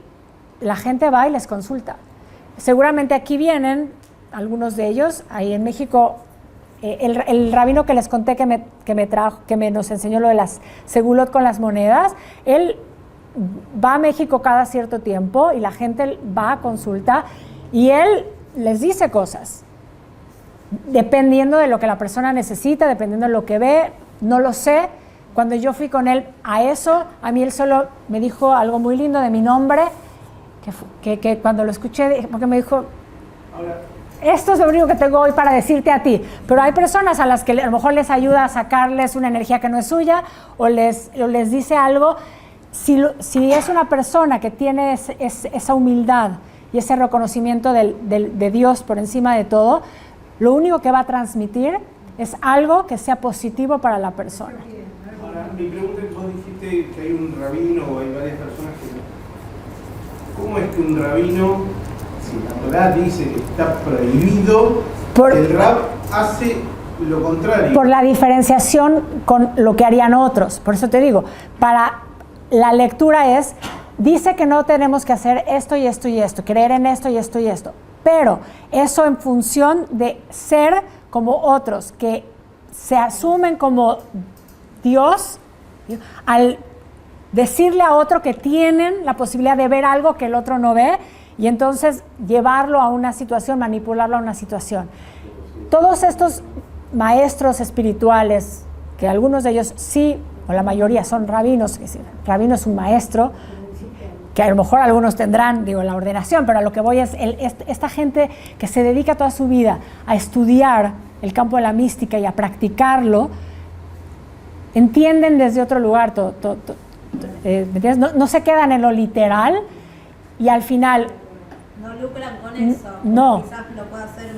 la gente va y les consulta. Seguramente aquí vienen algunos de ellos. Ahí en México, el rabino que les conté que nos enseñó lo de las segulot con las monedas, él va a México cada cierto tiempo y la gente va a consulta y él les dice cosas dependiendo de lo que la persona necesita, dependiendo de lo que ve. No lo sé cuando yo fui con él a eso, a mí él solo me dijo algo muy lindo de mi nombre, que cuando lo escuché, porque me dijo, esto es lo único que tengo hoy para decirte a ti. Pero hay personas a las que a lo mejor les ayuda a sacarles una energía que no es suya, o les dice algo. Si es una persona que tiene esa humildad y ese reconocimiento de Dios por encima de todo, lo único que va a transmitir es algo que sea positivo para la persona.
Ahora, mi pregunta es, vos dijiste que hay un rabino o hay varias personas que... ¿Cómo es que un rabino, si la Torá dice que está prohibido, el rab hace lo contrario?
Por la diferenciación con lo que harían otros. Por eso te digo, para la lectura dice que no tenemos que hacer esto y esto y esto, creer en esto y esto y esto. Pero eso en función de ser como otros, que se asumen como Dios, al decirle a otro que tienen la posibilidad de ver algo que el otro no ve, y entonces llevarlo a una situación, manipularlo a una situación. Todos estos maestros espirituales, que algunos de ellos sí, o la mayoría son rabinos, es decir, rabino es un maestro, que a lo mejor algunos tendrán, la ordenación, pero a lo que voy es esta gente que se dedica toda su vida a estudiar el campo de la mística y a practicarlo, entienden desde otro lugar todo, no se quedan en lo literal, y al final
no lucran con eso.
No.
Quizás lo pueda hacer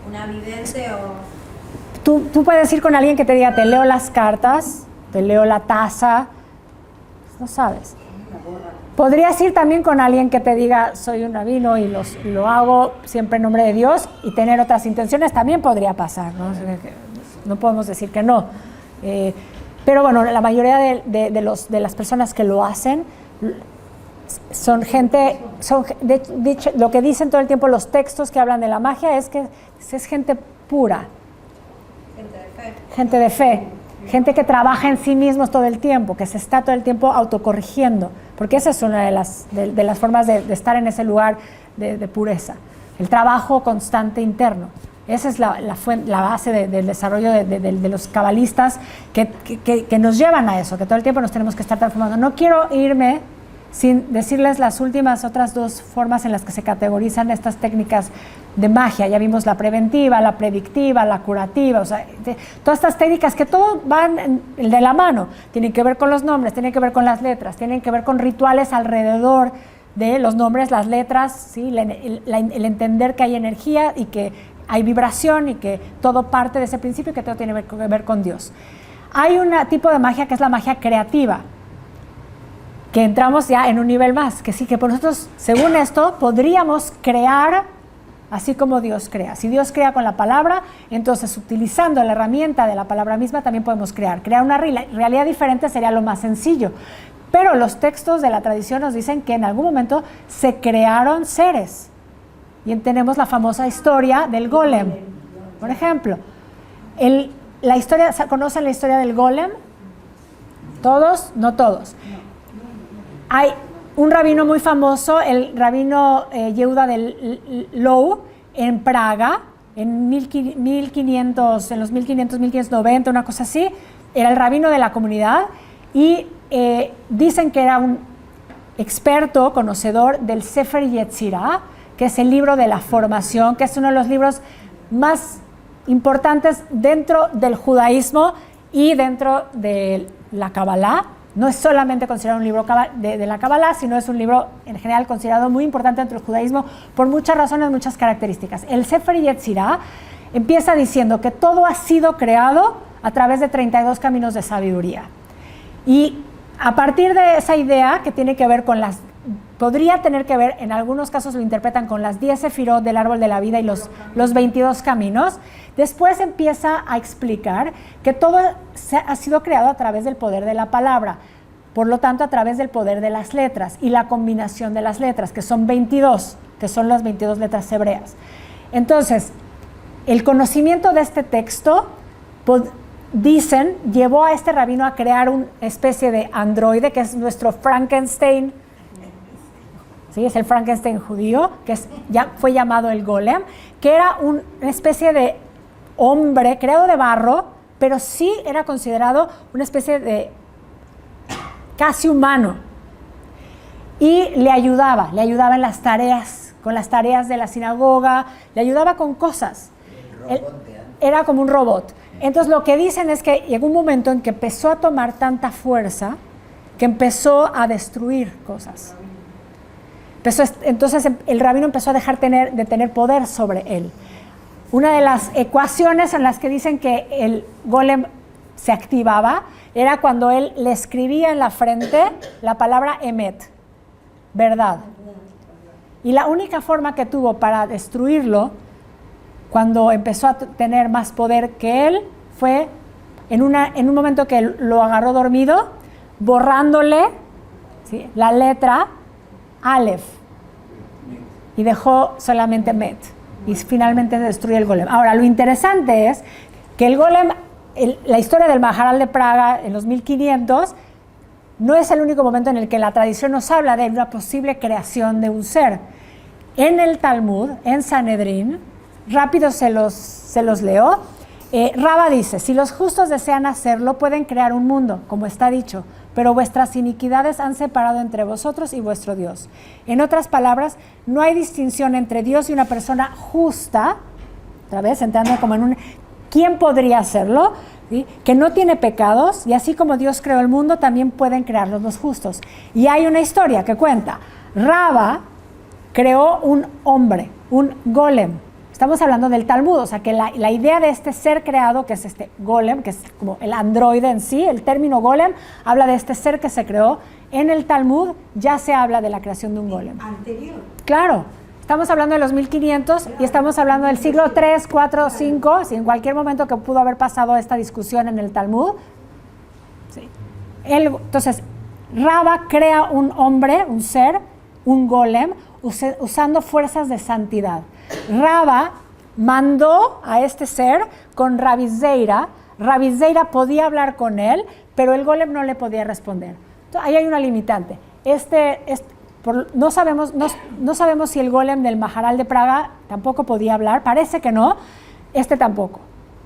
una vidente o...
Tú puedes ir con alguien que te diga, te leo las cartas, te leo la taza, no sabes. Podrías ir también con alguien que te diga, soy un rabino y lo hago siempre en nombre de Dios, y tener otras intenciones también podría pasar, ¿no? No podemos decir que no. Pero bueno, la mayoría de las personas que lo hacen son gente, de hecho, lo que dicen todo el tiempo los textos que hablan de la magia es que es gente pura. Gente de fe, gente que trabaja en sí mismos todo el tiempo, que se está todo el tiempo autocorrigiendo, porque esa es una de las formas de estar en ese lugar de pureza, el trabajo constante interno. Esa es la base del desarrollo de los cabalistas que nos llevan a eso, que todo el tiempo nos tenemos que estar transformando. No quiero irme sin decirles las últimas otras dos formas en las que se categorizan estas técnicas de magia. Ya vimos la preventiva, la predictiva, la curativa, o sea, todas estas técnicas que todo van de la mano, tienen que ver con los nombres, tienen que ver con las letras, tienen que ver con rituales alrededor de los nombres, las letras, ¿sí? el entender que hay energía y que hay vibración y que todo parte de ese principio y que todo tiene que ver con Dios. Hay un tipo de magia que es la magia creativa, que entramos ya en un nivel más, que sí, que por nosotros, según esto, podríamos crear así como Dios crea. Si Dios crea con la palabra, entonces utilizando la herramienta de la palabra misma también podemos crear. Crear una realidad diferente sería lo más sencillo. Pero los textos de la tradición nos dicen que en algún momento se crearon seres. Y tenemos la famosa historia del golem, por ejemplo. ¿Conocen la historia del golem? ¿Todos? No todos. Hay un rabino muy famoso, el rabino Yehuda del Lou, en Praga, en los 1590, una cosa así. Era el rabino de la comunidad y dicen que era un experto, conocedor del Sefer Yetzirah, que es el libro de la formación, que es uno de los libros más importantes dentro del judaísmo y dentro de la Kabbalah. No es solamente considerado un libro de la Kabbalah, sino es un libro en general considerado muy importante dentro del judaísmo por muchas razones, muchas características. El Sefer Yetzirah empieza diciendo que todo ha sido creado a través de 32 caminos de sabiduría. Y a partir de esa idea que tiene que ver con podría tener que ver, en algunos casos lo interpretan con las 10 sefirot del árbol de la vida y los 22 caminos. Después empieza a explicar que todo ha sido creado a través del poder de la palabra, por lo tanto a través del poder de las letras y la combinación de las letras, que son 22, que son las 22 letras hebreas. Entonces, el conocimiento de este texto, dicen, llevó a este rabino a crear una especie de androide, que es nuestro Frankenstein. ¿Sí? Es el Frankenstein judío, que ya fue llamado el golem, que era una especie de hombre creado de barro, pero sí era considerado una especie de casi humano. Y le ayudaba en las tareas, con las tareas de la sinagoga, le ayudaba con cosas. Era como un robot. Entonces lo que dicen es que llegó un momento en que empezó a tomar tanta fuerza que empezó a destruir cosas. Entonces el rabino empezó a dejar de tener poder sobre él. Una de las ecuaciones en las que dicen que el golem se activaba era cuando él le escribía en la frente la palabra emet, verdad. Y la única forma que tuvo para destruirlo, cuando empezó a tener más poder que él, fue en un momento que lo agarró dormido, borrándole, ¿sí?, la letra Aleph y dejó solamente Met, y finalmente destruye el golem. Ahora, lo interesante es que el golem, la historia del Maharal de Praga en los 1500, no es el único momento en el que la tradición nos habla de una posible creación de un ser. En el Talmud, en Sanedrín, rápido se los leo, Raba dice: si los justos desean hacerlo, pueden crear un mundo, como está dicho, pero vuestras iniquidades han separado entre vosotros y vuestro Dios. En otras palabras, no hay distinción entre Dios y una persona justa, otra vez entrando como en un... ¿Quién podría hacerlo? ¿Sí? Que no tiene pecados, y así como Dios creó el mundo, también pueden crearlos los justos. Y hay una historia que cuenta, Raba creó un hombre, un golem. Estamos hablando del Talmud, o sea que la idea de este ser creado, que es este golem, que es como el androide en sí, el término golem habla de este ser que se creó. En el Talmud ya se habla de la creación de un golem.
Anterior.
Claro, estamos hablando de los 1500 y estamos hablando del siglo 3, 4, 5, si en cualquier momento que pudo haber pasado esta discusión en el Talmud. Sí. Entonces, Raba crea un hombre, un ser, un golem, usando fuerzas de santidad. Raba mandó a este ser con Rabbi Zeira. Rabbi Zeira podía hablar con él, pero el golem no le podía responder. Entonces, ahí hay una limitante. No sabemos si el golem del Maharal de Praga tampoco podía hablar, parece que no, tampoco.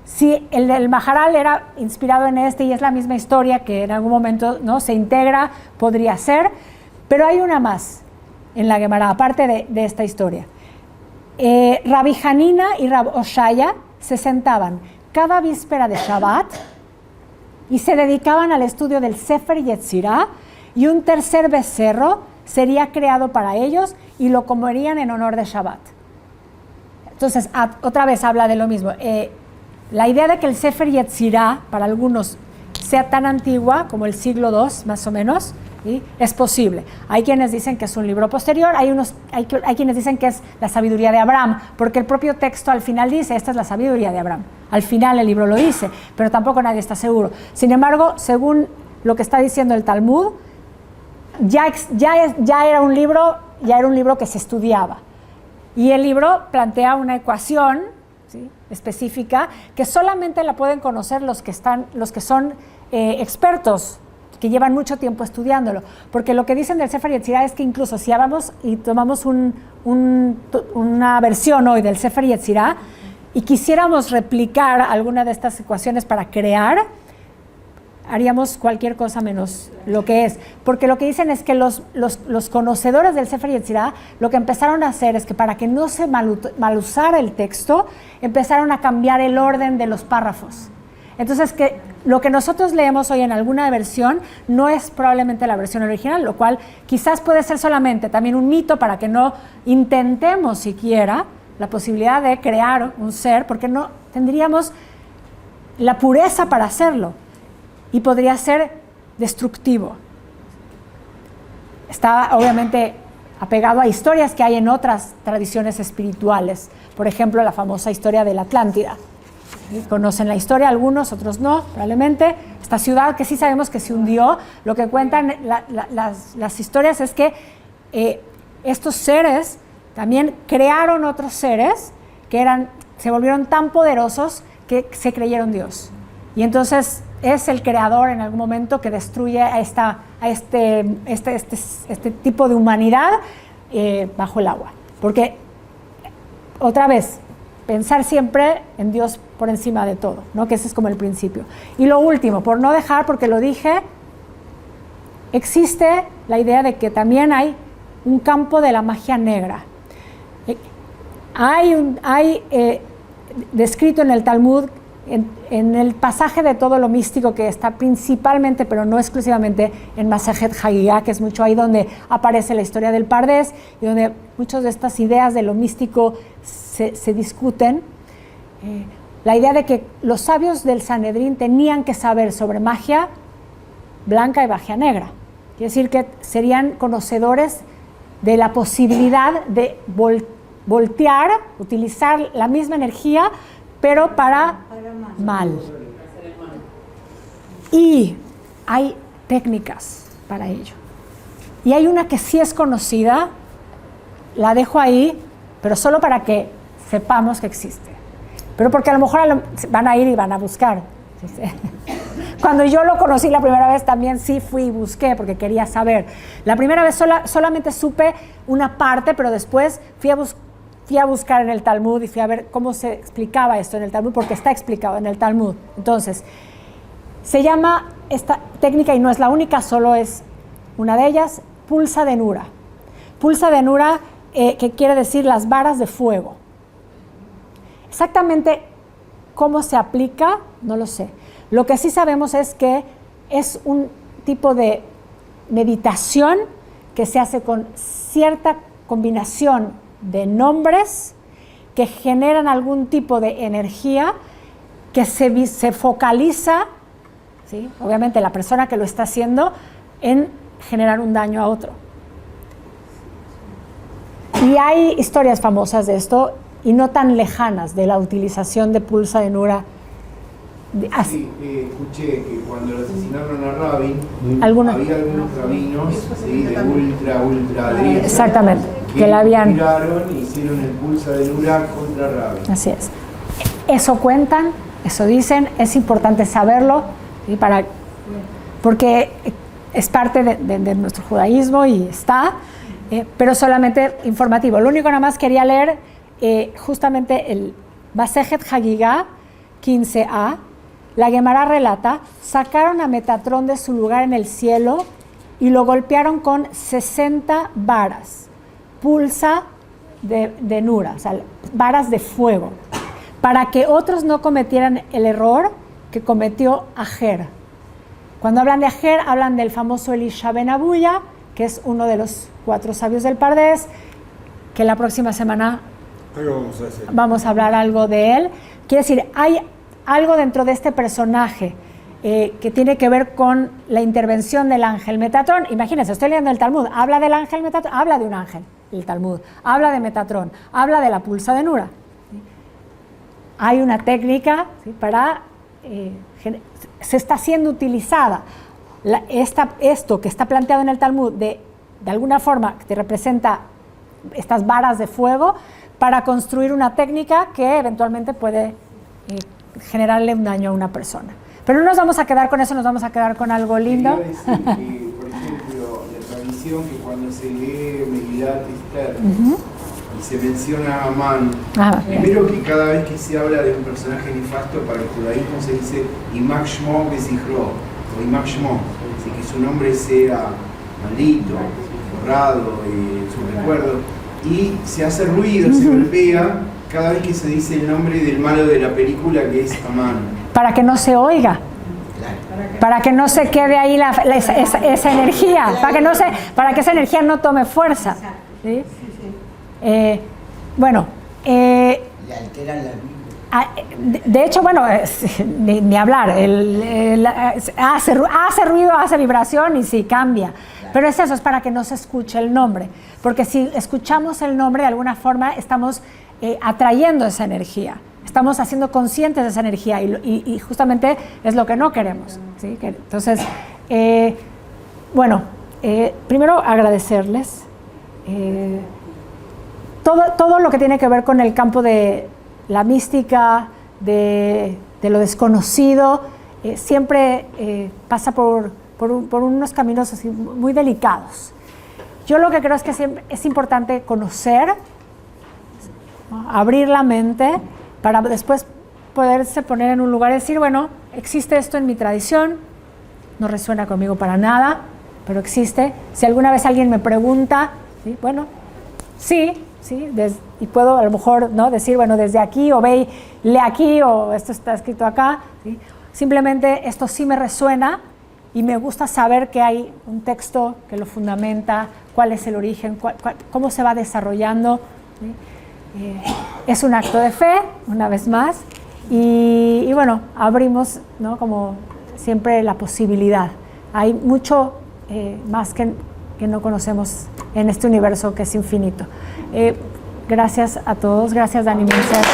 Si el del Maharal era inspirado en y es la misma historia que en algún momento, ¿no?, se integra, podría ser, pero hay una más en la Gemara, aparte de esta historia. Rabbi Hanina y Rabbi Oshaya se sentaban cada víspera de Shabbat y se dedicaban al estudio del Sefer Yetzirah, y un tercer becerro sería creado para ellos y lo comerían en honor de Shabbat. Entonces, otra vez habla de lo mismo. La idea de que el Sefer Yetzirah, para algunos, sea tan antigua como el siglo II, más o menos, ¿sí?, es posible. Hay quienes dicen que es un libro posterior, hay quienes dicen que es la sabiduría de Abraham, porque el propio texto al final dice, esta es la sabiduría de Abraham. Al final el libro lo dice, pero tampoco nadie está seguro. Sin embargo, según lo que está diciendo el Talmud, ya era un libro que se estudiaba. Y el libro plantea una ecuación, ¿sí?, específica, que solamente la pueden conocer los que son expertos, que llevan mucho tiempo estudiándolo. Porque lo que dicen del Sefer Yetzirah es que incluso si vamos y tomamos una versión hoy del Sefer Yetzirah y quisiéramos replicar alguna de estas ecuaciones para crear, haríamos cualquier cosa menos lo que es. Porque lo que dicen es que los conocedores del Sefer Yetzirah lo que empezaron a hacer es que para que no se malusara el texto, empezaron a cambiar el orden de los párrafos. Entonces, que lo que nosotros leemos hoy en alguna versión no es probablemente la versión original, lo cual quizás puede ser solamente también un mito para que no intentemos siquiera la posibilidad de crear un ser, porque no tendríamos la pureza para hacerlo y podría ser destructivo. Está obviamente apegado a historias que hay en otras tradiciones espirituales, por ejemplo, la famosa historia de la Atlántida. Conocen la historia, algunos, otros no, probablemente. Esta ciudad que sí sabemos que se hundió, lo que cuentan las historias es que estos seres también crearon otros seres que se volvieron tan poderosos que se creyeron Dios. Y entonces es el creador en algún momento que destruye a este tipo de humanidad bajo el agua. Porque, otra vez, pensar siempre en Dios por encima de todo, ¿no? Que ese es como el principio. Y lo último, por no dejar, porque lo dije, existe la idea de que también hay un campo de la magia negra. Hay descrito en el Talmud, en el pasaje de todo lo místico que está principalmente, pero no exclusivamente, en Masejet Hagigah, que es mucho ahí donde aparece la historia del Pardés y donde muchas de estas ideas de lo místico se discuten. La idea de que los sabios del Sanedrín tenían que saber sobre magia blanca y magia negra. Quiere decir que serían conocedores de la posibilidad de voltear, utilizar la misma energía, pero para mal. Y hay técnicas para ello. Y hay una que sí es conocida, la dejo ahí, pero solo para que sepamos que existe. Pero porque a lo mejor van a ir y van a buscar. Cuando yo lo conocí la primera vez también sí fui y busqué porque quería saber. La primera vez solamente supe una parte, pero después fui a buscar en el Talmud y fui a ver cómo se explicaba esto en el Talmud, porque está explicado en el Talmud. Entonces, se llama esta técnica, y no es la única, solo es una de ellas, Pulsa de Nura. Pulsa de Nura, que quiere decir las varas de fuego. Exactamente cómo se aplica, no lo sé. Lo que sí sabemos es que es un tipo de meditación que se hace con cierta combinación de nombres que generan algún tipo de energía que se focaliza, ¿sí? Obviamente la persona que lo está haciendo, en generar un daño a otro. Y hay historias famosas de esto y no tan lejanas de la utilización de Pulsa de Nura.
Sí, escuché que cuando lo asesinaron a Rabin, había algunos rabinos, ¿sí?, de ultra derecha.
Exactamente, que la habían
tiraron y hicieron el Pulsa de Nura contra Rabin.
Así es. Eso cuentan, eso dicen, es importante saberlo, ¿sí? Porque es parte de nuestro judaísmo y está, pero solamente informativo. Lo único, nada más quería leer justamente el Masejet Hagigah 15a. La Gemara relata: sacaron a Metatrón de su lugar en el cielo y lo golpearon con 60 varas, pulsa de Nura, o sea, varas de fuego, para que otros no cometieran el error que cometió Ajer. Cuando hablan de Ajer, hablan del famoso Elisha ben Abuya, que es uno de los 4 sabios del Pardés, que la próxima semana vamos a hablar algo de él. Quiere decir, hay algo dentro de este personaje que tiene que ver con la intervención del ángel Metatrón. Imagínense, estoy leyendo el Talmud, habla del ángel Metatrón, habla de un ángel, el Talmud, habla de Metatrón, habla de la pulsa de Nura. Hay una técnica, ¿sí?, para... se está siendo utilizada esto que está planteado en el Talmud de alguna forma que te representa estas varas de fuego para construir una técnica que eventualmente puede generarle un daño a una persona. Pero no nos vamos a quedar con eso, nos vamos a quedar con algo lindo.
Quería decir que, por ejemplo, la tradición que cuando se lee Megillat Esther y se menciona a Amán, primero que cada vez que se habla de un personaje nefasto para el judaísmo se dice Imak Shmo Bezichro, o Imak Shmo, así que su nombre sea maldito, borrado, su recuerdo, y se hace ruido, se golpea cada vez que se dice el nombre del malo de la película, que es Amán.
Para que no se oiga, para que no se quede ahí esa energía, para que esa energía no tome fuerza. ¿Sí? Bueno, de hecho, bueno, ni hablar, hace ruido, hace vibración y sí, cambia. Pero es eso, es para que no se escuche el nombre, porque si escuchamos el nombre, de alguna forma estamos atrayendo esa energía, estamos haciendo conscientes de esa energía y justamente es lo que no queremos, ¿sí? Entonces, bueno, primero agradecerles todo lo que tiene que ver con el campo de la mística, de lo desconocido, siempre pasa por unos caminos así muy delicados. Yo lo que creo es que es importante conocer, ¿no?, abrir la mente para después poderse poner en un lugar y decir, bueno, existe esto en mi tradición, no resuena conmigo para nada, pero existe. Si alguna vez alguien me pregunta, ¿sí? Bueno, sí, y puedo a lo mejor, ¿no?, decir, bueno, desde aquí, o ve, lee aquí, o esto está escrito acá, ¿sí? Simplemente esto sí me resuena y me gusta saber que hay un texto que lo fundamenta, cuál es el origen, cómo se va desarrollando, ¿sí? Es un acto de fe, una vez más, y bueno, abrimos, ¿no?, como siempre, la posibilidad. Hay mucho más que no conocemos en este universo que es infinito. Gracias a todos, gracias Dani Muncer.